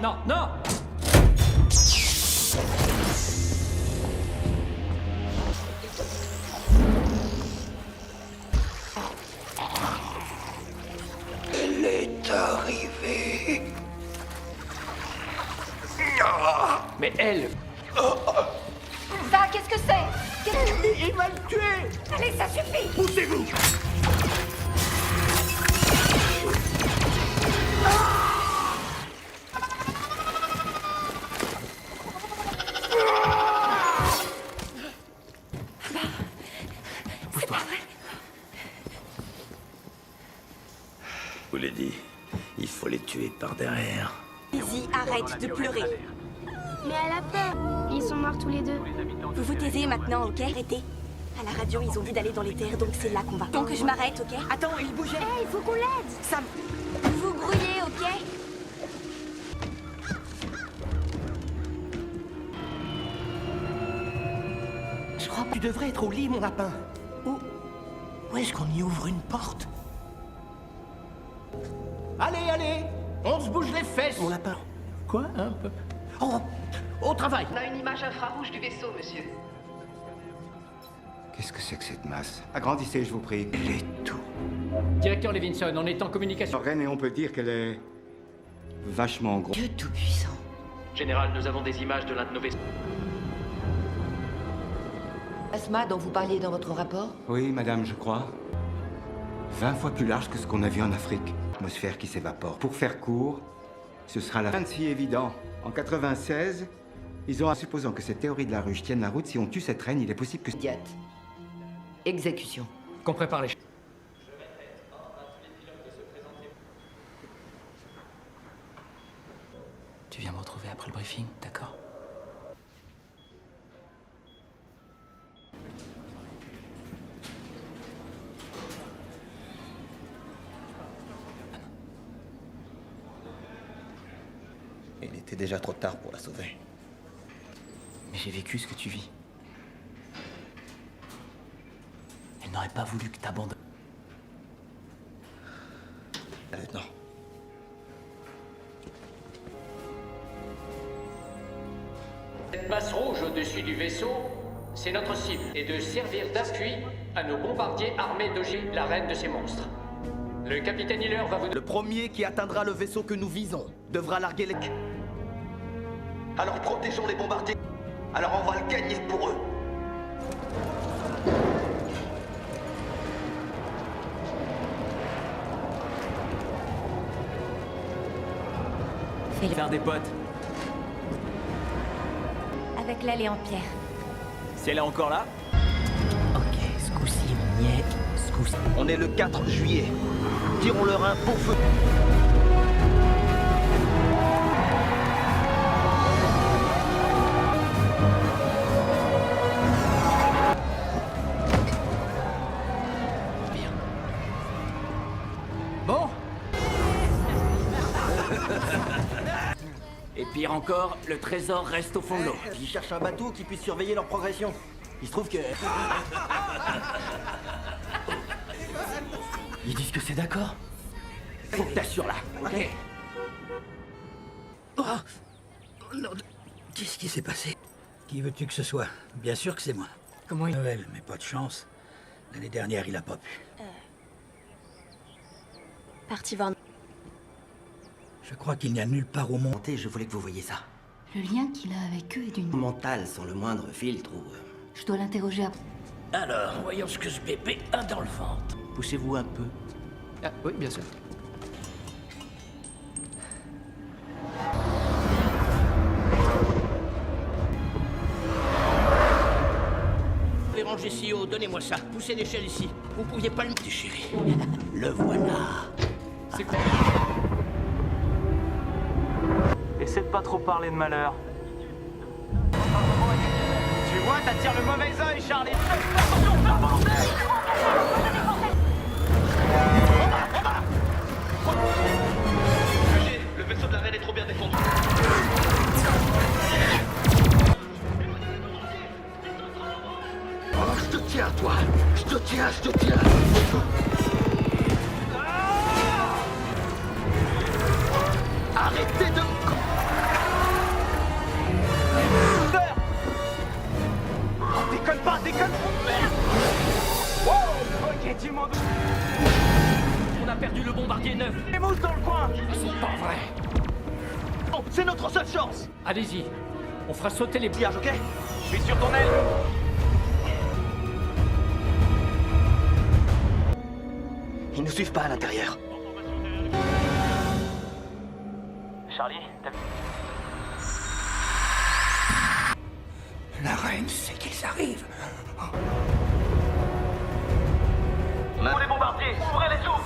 Non, non. Elle est arrivée. Mais elle... Ça, qu'est-ce que c'est? Il va le tuer. Allez, ça suffit. Poussez-vous. C'est pas vrai. Je vous l'ai dit, il faut les tuer par derrière. Izzy, arrête de pleurer. Mais elle a peur. Ils sont morts tous les deux. Vous vous taisez maintenant, ok? Arrêtez. À la radio, ils ont dit d'aller dans les terres, donc c'est là qu'on va. Donc je m'arrête, ok? Attends, il bougeait. Hé, il faut qu'on l'aide. Sam, vous vous grouillez, ok? Je crois pas. Tu devrais être au lit, mon lapin. Où est-ce qu'on y ouvre une porte? Allez, allez. On se bouge les fesses. Mon lapin. Quoi? Un peu. Oh, au travail. On a une image infrarouge du vaisseau, monsieur. Qu'est-ce que c'est que cette masse? Agrandissez, je vous prie. Elle est tout. Directeur Levinson, on est en communication. Reine, et on peut dire qu'elle est... vachement gros. Dieu tout-puissant. Général, nous avons des images de l'un de nos vaisseaux. Plasma dont vous parliez dans votre rapport? Oui, madame, je crois. 20 fois plus large que ce qu'on a vu en Afrique. Atmosphère qui s'évapore. Pour faire court, ce sera la fin de si évident. En 96, ils ont... Supposant que cette théorie de la ruche tienne la route, si on tue cette reine, il est possible que... Idiot. Exécution. Qu'on prépare les... Tu viens me retrouver après le briefing, d'accord? Il était déjà trop tard pour la sauver. Mais j'ai vécu ce que tu vis. Elle n'aurait pas voulu que t'abandonnes. Lieutenant. Cette masse rouge au-dessus du vaisseau, c'est notre cible, et de servir d'appui à nos bombardiers armés d'Ogier, la reine de ces monstres. Le capitaine Hiller va vous... Le premier qui atteindra le vaisseau que nous visons devra larguer les... Alors protégeons les bombardiers. Alors on va le gagner pour eux. Fais-le. Faire des potes. Avec l'aile et en pierre. Si elle est encore là? Ok, ce coup-ci, on y est. Ce coup-ci. On est le 4 juillet. Tirons leur un beau feu. Bon. Et pire encore, le trésor reste au fond de l'eau. Ils cherchent un bateau qui puisse surveiller leur progression. Il se trouve que... Ils disent que c'est d'accord. Faut que t'assures là, ok? Oh non, qu'est-ce qui s'est passé? Qui veux-tu que ce soit? Bien sûr que c'est moi. Comment il... Noël, mais pas de chance. L'année dernière, il a pas pu. Parti voir... Je crois qu'il n'y a nulle part au monde. Je voulais que vous voyiez ça. Le lien qu'il a avec eux est d'une... Mental, sans le moindre filtre ou... Je dois l'interroger après. Alors, voyons ce que ce bébé a dans le ventre. Poussez-vous un peu. Ah, oui, bien sûr. Les rangez si haut, donnez-moi ça. Poussez l'échelle ici. Vous pouviez pas le déchirer. Le voilà. C'est quoi? Essaie de pas trop parler de malheur. Tu vois, t'attires le mauvais œil, Charlie. Attention, fais un bordel! Arrêtez de me... Déconne pas, déconne! Merde! Wow! Ok, tu m'en... On a perdu le bombardier 9. Les mousses dans le coin! C'est pas vrai. Oh, c'est notre seule chance! Allez-y, on fera sauter les pillages, ok? Je suis sur ton aile! Ils nous suivent pas à l'intérieur. Charlie, t'as... La reine sait qu'ils arrivent. Les bombardiers, ouvrez les tours!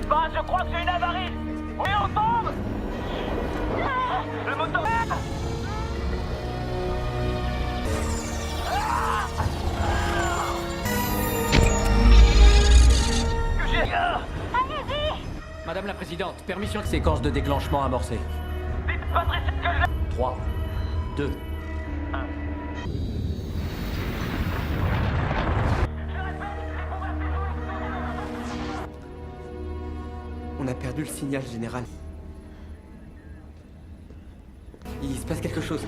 Bah, je crois que c'est une avarie! Oui, on tombe! Le moteur... Allez-y! Madame la Présidente, permission de séquence de déclenchement amorcée. Dites Patrice que je... 3, 2, 1. On a perdu le signal général. Il se passe quelque chose.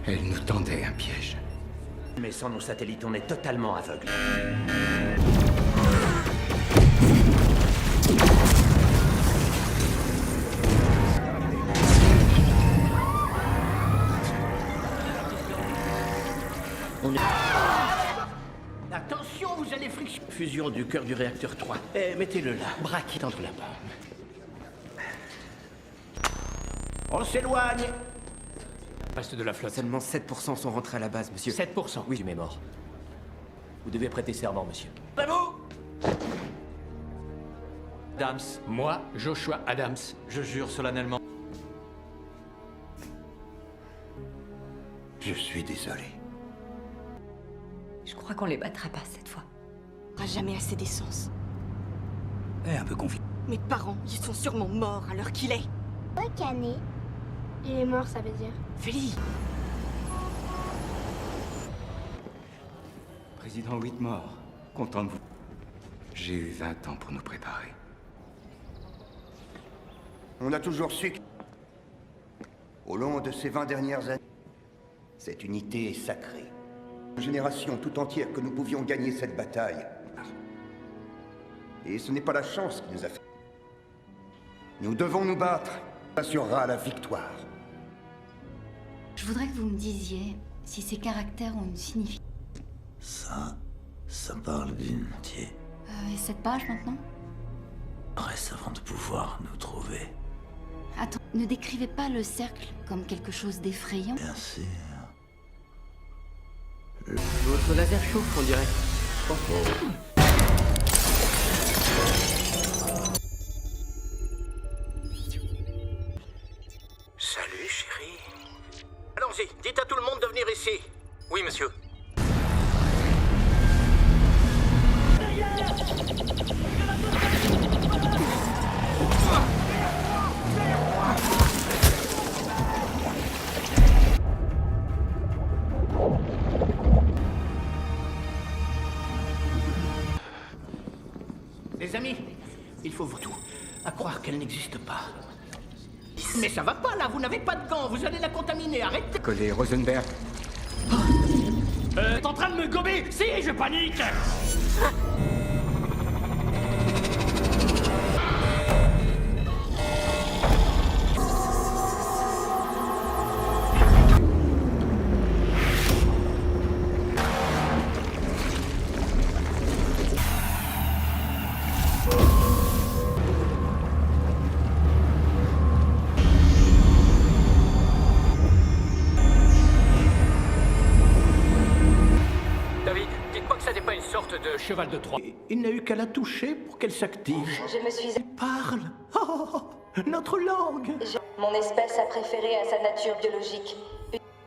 Elle nous tendait un piège. Mais sans nos satellites, on est totalement aveugle. Attention, vous allez friction. Fusion du cœur du réacteur 3. Eh, mettez-le là. Braquez entre la bombe. On s'éloigne. Reste de la flotte. Seulement 7% sont rentrés à la base, monsieur. 7%. Oui, tu m'es mort. Vous devez prêter serment, monsieur. C'est vous? Adams. Moi, Joshua Adams. Je jure solennellement. Je suis désolé. Je crois qu'on les battra pas cette fois. On n'aura jamais assez d'essence. Un peu confiant. Mes parents, ils sont sûrement morts à l'heure qu'il est. Canet. Il est mort, ça veut dire. Feli! Président Whitmore, content de vous. J'ai eu 20 ans pour nous préparer. On a toujours su que... Au long de ces 20 dernières années, cette unité est sacrée. Une génération tout entière que nous pouvions gagner cette bataille. Et ce n'est pas la chance qui nous a fait. Nous devons nous battre. Ça assurera la victoire. Je voudrais que vous me disiez si ces caractères ont une signification. Ça parle d'unité. Et cette page maintenant? Reste avant de pouvoir nous trouver. Attends, ne décrivez pas le cercle comme quelque chose d'effrayant. Bien sûr. Votre laser chauffe, on dirait. Salut, chérie. Allons-y, dites à tout le monde de venir ici. Oui, monsieur. Les amis, il faut vous tout. À croire qu'elle n'existe pas. Mais ça va pas là, vous n'avez pas de gants, vous allez la contaminer, arrêtez. Collé Rosenberg. T'es en train de me gober? Si, je panique! David, dites-moi que ça n'est pas une sorte de cheval de Troie. Il n'a eu qu'à la toucher pour qu'elle s'active. Je me suis... Parle! Oh, notre langue! Mon espèce a préféré à sa nature biologique.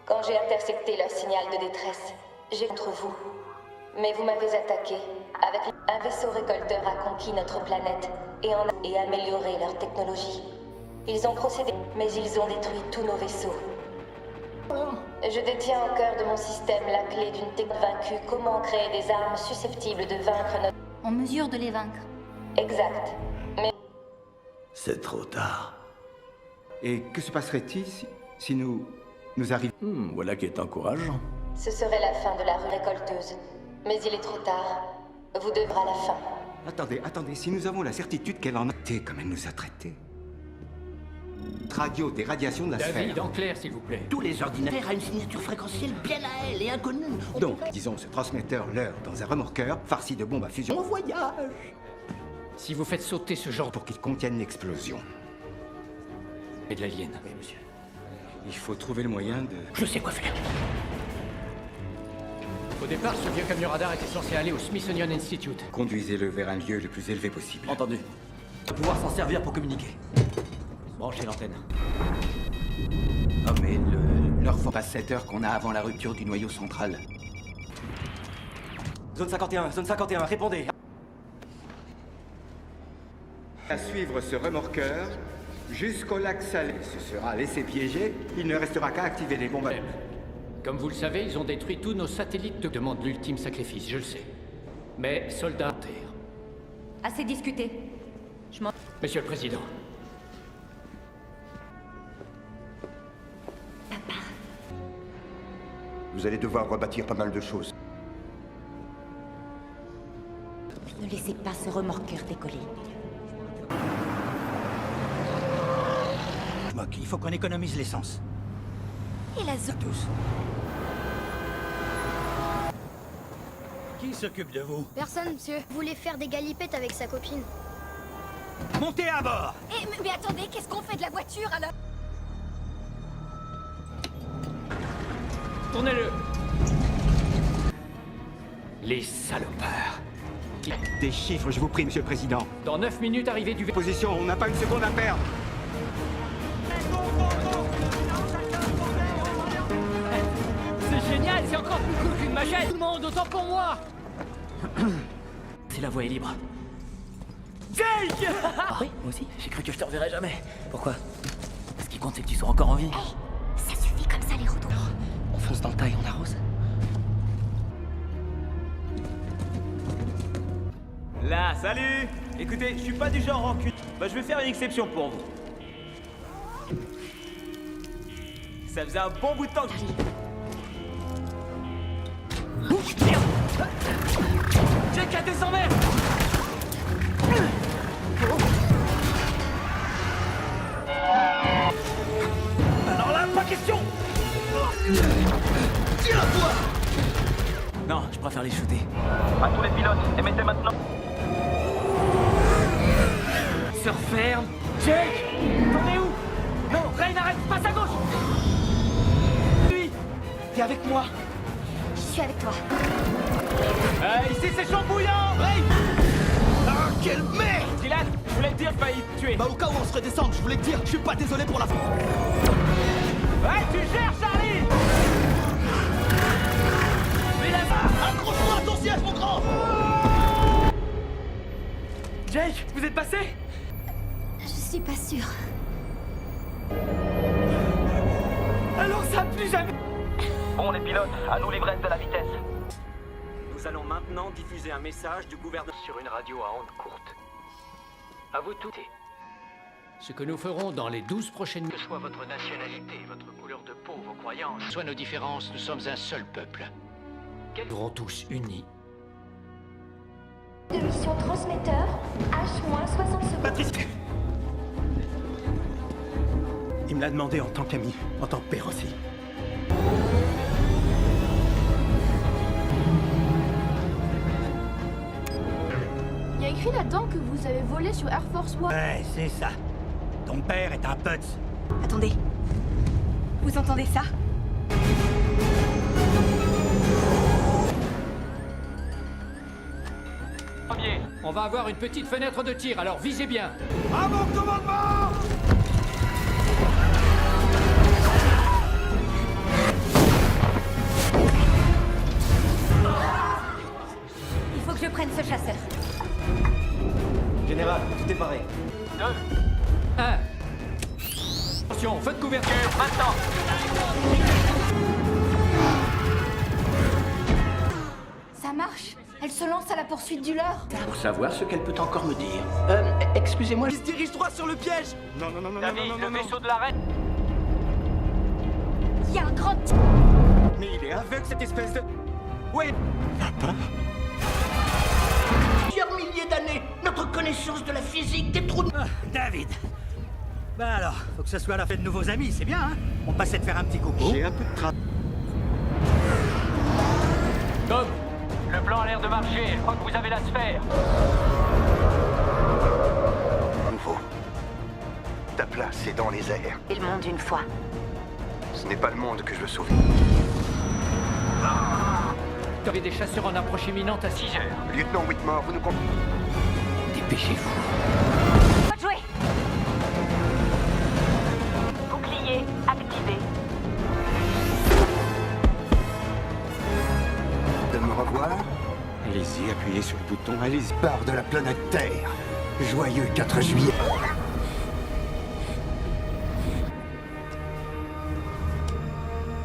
Quand j'ai intercepté leur signal de détresse, j'ai contre vous. Mais vous m'avez attaqué. Avec un vaisseau récolteur a conquis notre planète et amélioré leur technologie. Ils ont procédé, mais ils ont détruit tous nos vaisseaux. Je détiens au cœur de mon système la clé d'une technologie vaincue. Comment créer des armes susceptibles de vaincre notre... On mesure de les vaincre. Exact. Mais... C'est trop tard. Et que se passerait-il si nous arrivions... Voilà qui est encourageant. Ce serait la fin de la rue récolteuse. Mais il est trop tard. Vous devrez à la fin. Attendez, si nous avons la certitude qu'elle en a été comme elle nous a traités. Radio, des radiations de la sphère. David, en clair, s'il vous plaît. Tous les ordinateurs ont une signature fréquentielle bien à elle et inconnue. Donc, disons, ce transmetteur leurre dans un remorqueur farci de bombes à fusion. On voyage. Si vous faites sauter ce genre... Pour qu'il contienne l'explosion. Et de l'alien. Oui, monsieur. Il faut trouver le moyen de... Je sais quoi faire. Au départ, ce vieux camion radar était censé aller au Smithsonian Institute. Conduisez-le vers un lieu le plus élevé possible. Entendu. On va pouvoir s'en servir pour communiquer. Branchez l'antenne. Oh mais leur faut pas 7 heures qu'on a avant la rupture du noyau central. Zone 51, répondez. À suivre ce remorqueur jusqu'au lac Salé. Ce sera laissé piéger, il ne restera qu'à activer les bombes. Comme vous le savez, ils ont détruit tous nos satellites de demande l'ultime sacrifice, je le sais. Mais soldats terre. Assez discuté. Monsieur le Président. Papa. Vous allez devoir rebâtir pas mal de choses. Ne laissez pas ce remorqueur décoller. Il faut qu'on économise l'essence. Et la zone. Tous. Qui s'occupe de vous? Personne, monsieur. Voulait faire des galipettes avec sa copine. Montez à bord! Mais attendez, qu'est-ce qu'on fait de la voiture alors? Tournez-le! Les salopards. Des chiffres, je vous prie, Monsieur le Président. Dans 9 minutes, arrivée du... Position, on n'a pas une seconde à perdre. C'est génial, c'est encore plus cool qu'une machette. Tout le monde, autant pour moi. Si la voie est libre. Jake! Ah oui, moi aussi, j'ai cru que je te reverrais jamais. Pourquoi? Ce qui compte, c'est que tu sois encore en vie. Hey, ça suffit comme ça les routes. On fonce dans le tas et on arrose. Là, salut! Écoutez, je suis pas du genre rancune. Bah, je vais faire une exception pour vous. Ça faisait un bon bout de temps que Jake a 200 mètres! Alors là, pas question! Tiens-toi! Non, je préfère les shooter. À tous les pilotes, émettez maintenant. Se referme! Jake! T'en es où? Non, Rain, arrête! Passe à gauche! Lui! T'es avec moi? Je suis avec toi. Ici c'est chaud bouillant! Rain! Ah, quelle merde! Dylan, je voulais te dire que failli te tuer. Bah, au cas où on se redescende, je voulais te dire, je suis pas désolé pour la fin. Ouais, tu gères, Charlie! Mais là-bas! Accroche-toi à ton siège, mon grand! Jake, vous êtes passé? Je suis pas sûre. Alors ça plus jamais... Bon, les pilotes, à nous l'ivresse de la vitesse. Nous allons maintenant diffuser un message du gouvernement sur une radio à ondes courtes. À vous tous. Ce que nous ferons dans les 12 prochaines minutes, que soit votre nationalité, votre couleur de peau, vos croyances, soit nos différences, nous sommes un seul peuple. Nous serons tous unis. De mission transmetteur, H-60 secondes. Patrice! Il me l'a demandé en tant qu'ami, en tant que père aussi. Il y a écrit là-dedans que vous avez volé sur Air Force One. Ouais, c'est ça. Ton père est un putz. Attendez. Vous entendez ça? On va avoir une petite fenêtre de tir, alors visez bien. À mon commandement! Il faut que je prenne ce chasseur. Général, tout est paré. 2, 1. Attention, feu de couverture, maintenant. Ça marche. Elle se lance à la poursuite du leur. Pour savoir ce qu'elle peut encore me dire. Excusez-moi. Il se dirige droit sur le piège. Non, non, non, non, David, non, non, le non, vaisseau de la reine. Il y a un grand... Mais il est aveugle, cette espèce de... Oui. Papa. Plusieurs milliers d'années, notre connaissance de la physique des trous de... David. Bah alors, faut que ça soit la fête de nouveaux amis, c'est bien, hein? On passait de faire un petit coucou. J'ai un peu de travail. Tom, le plan a l'air de marcher. Je crois que vous avez la sphère. Nouveau. Ta place est dans les airs. Et le monde une fois. Ce n'est pas le monde que je veux sauver. Tu avais des chasseurs en approche imminente à 6 heures. Lieutenant Whitmore, vous nous comptez. Dépêchez-vous. Bonne jouer. Bouclier activé. De me revoir. Allez-y, appuyez sur le bouton, allez-y. Part de la planète Terre. Joyeux 4 juillet.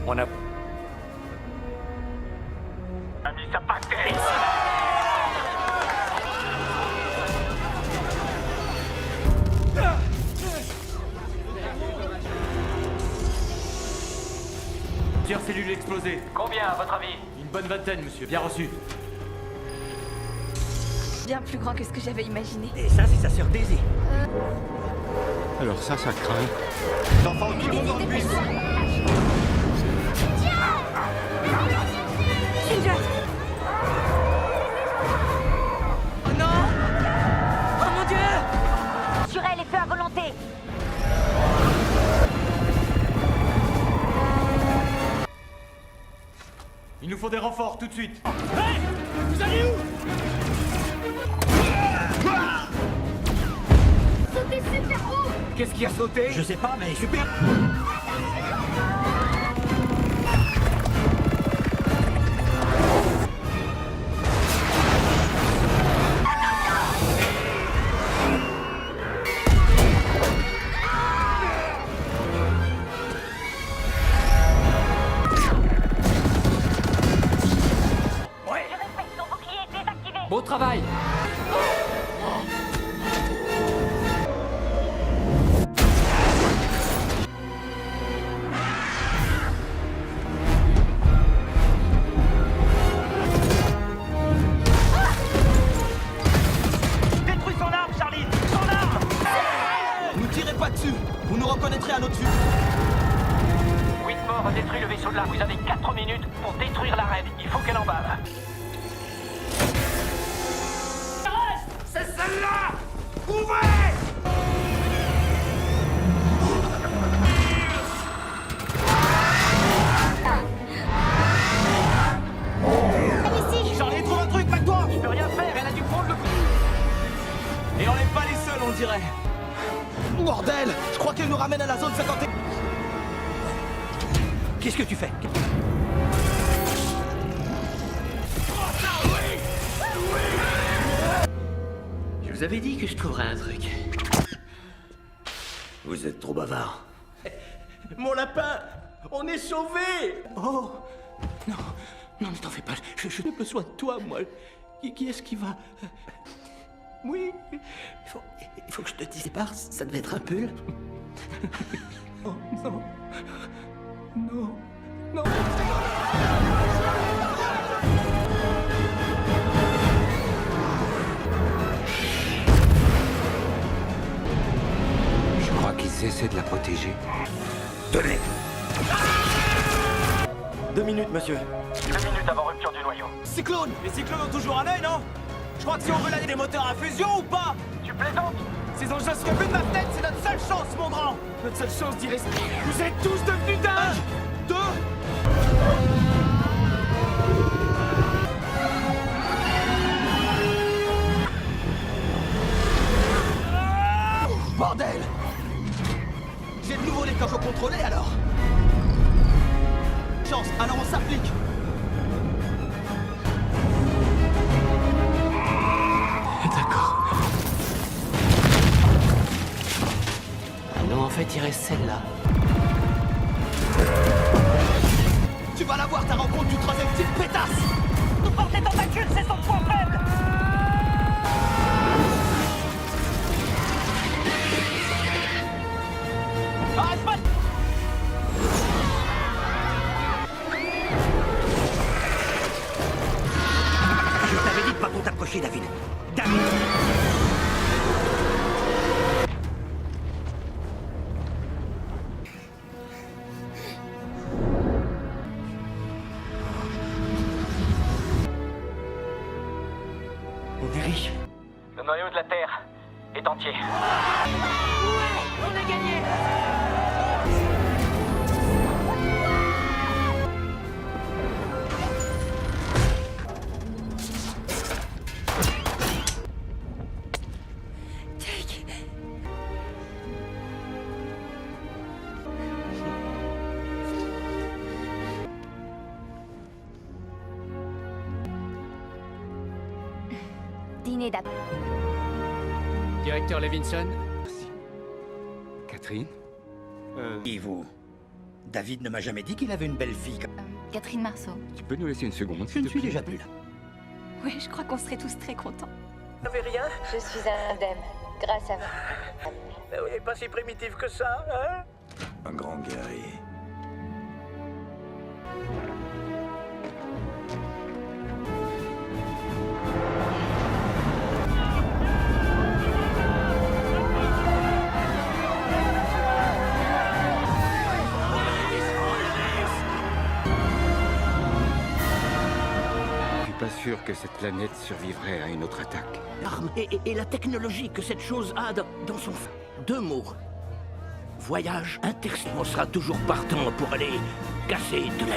On a... Ami, ça part terre. Plusieurs cellules explosées. Combien, à votre avis? Une bonne vingtaine, monsieur. Bien reçu. Bien plus grand que ce que j'avais imaginé. Et ça, c'est sa sœur Daisy. Alors ça craint. L'enfant qui monte dans le bus. Oh non! Oh mon Dieu! Sur elle et feu à volonté. Il nous faut des renforts tout de suite. Hey! Vous allez où? Sautez super haut! Qu'est-ce qui a sauté? Je sais pas, mais super. Beau travail. Détruis son arme, Charlie. Son arme. Nous tirez pas dessus. Vous nous reconnaîtrez à notre vue. Whitmore a détruit le vaisseau de la... Vous avez 4 minutes pour détruire la reine. Il faut qu'elle en bave. C'est celle-là. Ouvrez. Charlie, trouve un truc, back-toi. Je peux rien faire, elle a dû prendre le coup. Et on n'est pas les seuls, on dirait. Bordel, je crois qu'elle nous ramène à la zone 51. Qu'est-ce que tu fais? Je vous avais dit que je trouverais un truc. Vous êtes trop bavard. Mon lapin, on est sauvés. Oh non, non, ne t'en fais pas. Je n'ai besoin de toi, moi. Qui est-ce qui va... Oui, Il faut que je te dise, ça devait être un pull. Oh non, non, non. Je crois qu'ils essaient de la protéger. Tenez. 2 minutes, monsieur. 2 minutes avant rupture du noyau. Cyclone. Les cyclones ont toujours un œil, non? Je crois que si on veut l'année des moteurs à fusion ou pas? Tu plaisantes? Ces engins se de ma tête, c'est notre seule chance, mon grand. Notre seule chance d'y rester. Vous êtes tous devenus dingues. 2. Bordel! J'ai de nouveau les coques contrôlées alors. Chance, alors on s'applique. D'accord. Ah non, en fait. fait, il reste celle-là. Tu vas la voir, ta rencontre du troisième type pétasse. Nous porter tentacules, c'est son point faible. Arrête pas. Je t'avais dit de pas trop t'approcher, David. David! On est riche. Le noyau de la Terre est entier. On a gagné. Dîner d'après. Directeur Levinson. Catherine Et vous? David ne m'a jamais dit qu'il avait une belle fille. Catherine Marceau. Tu peux nous laisser une seconde? Je ne suis déjà plus là. Oui, je crois qu'on serait tous très contents. Vous n'avez rien? Je suis indemne, grâce à vous. Oui, pas si primitif que ça, hein? Un grand guerrier. Je suis pas sûr que cette planète survivrait à une autre attaque. L'arme et la technologie que cette chose a dans son... Deux mots. Voyage interstellaire. On sera toujours partant pour aller casser de la...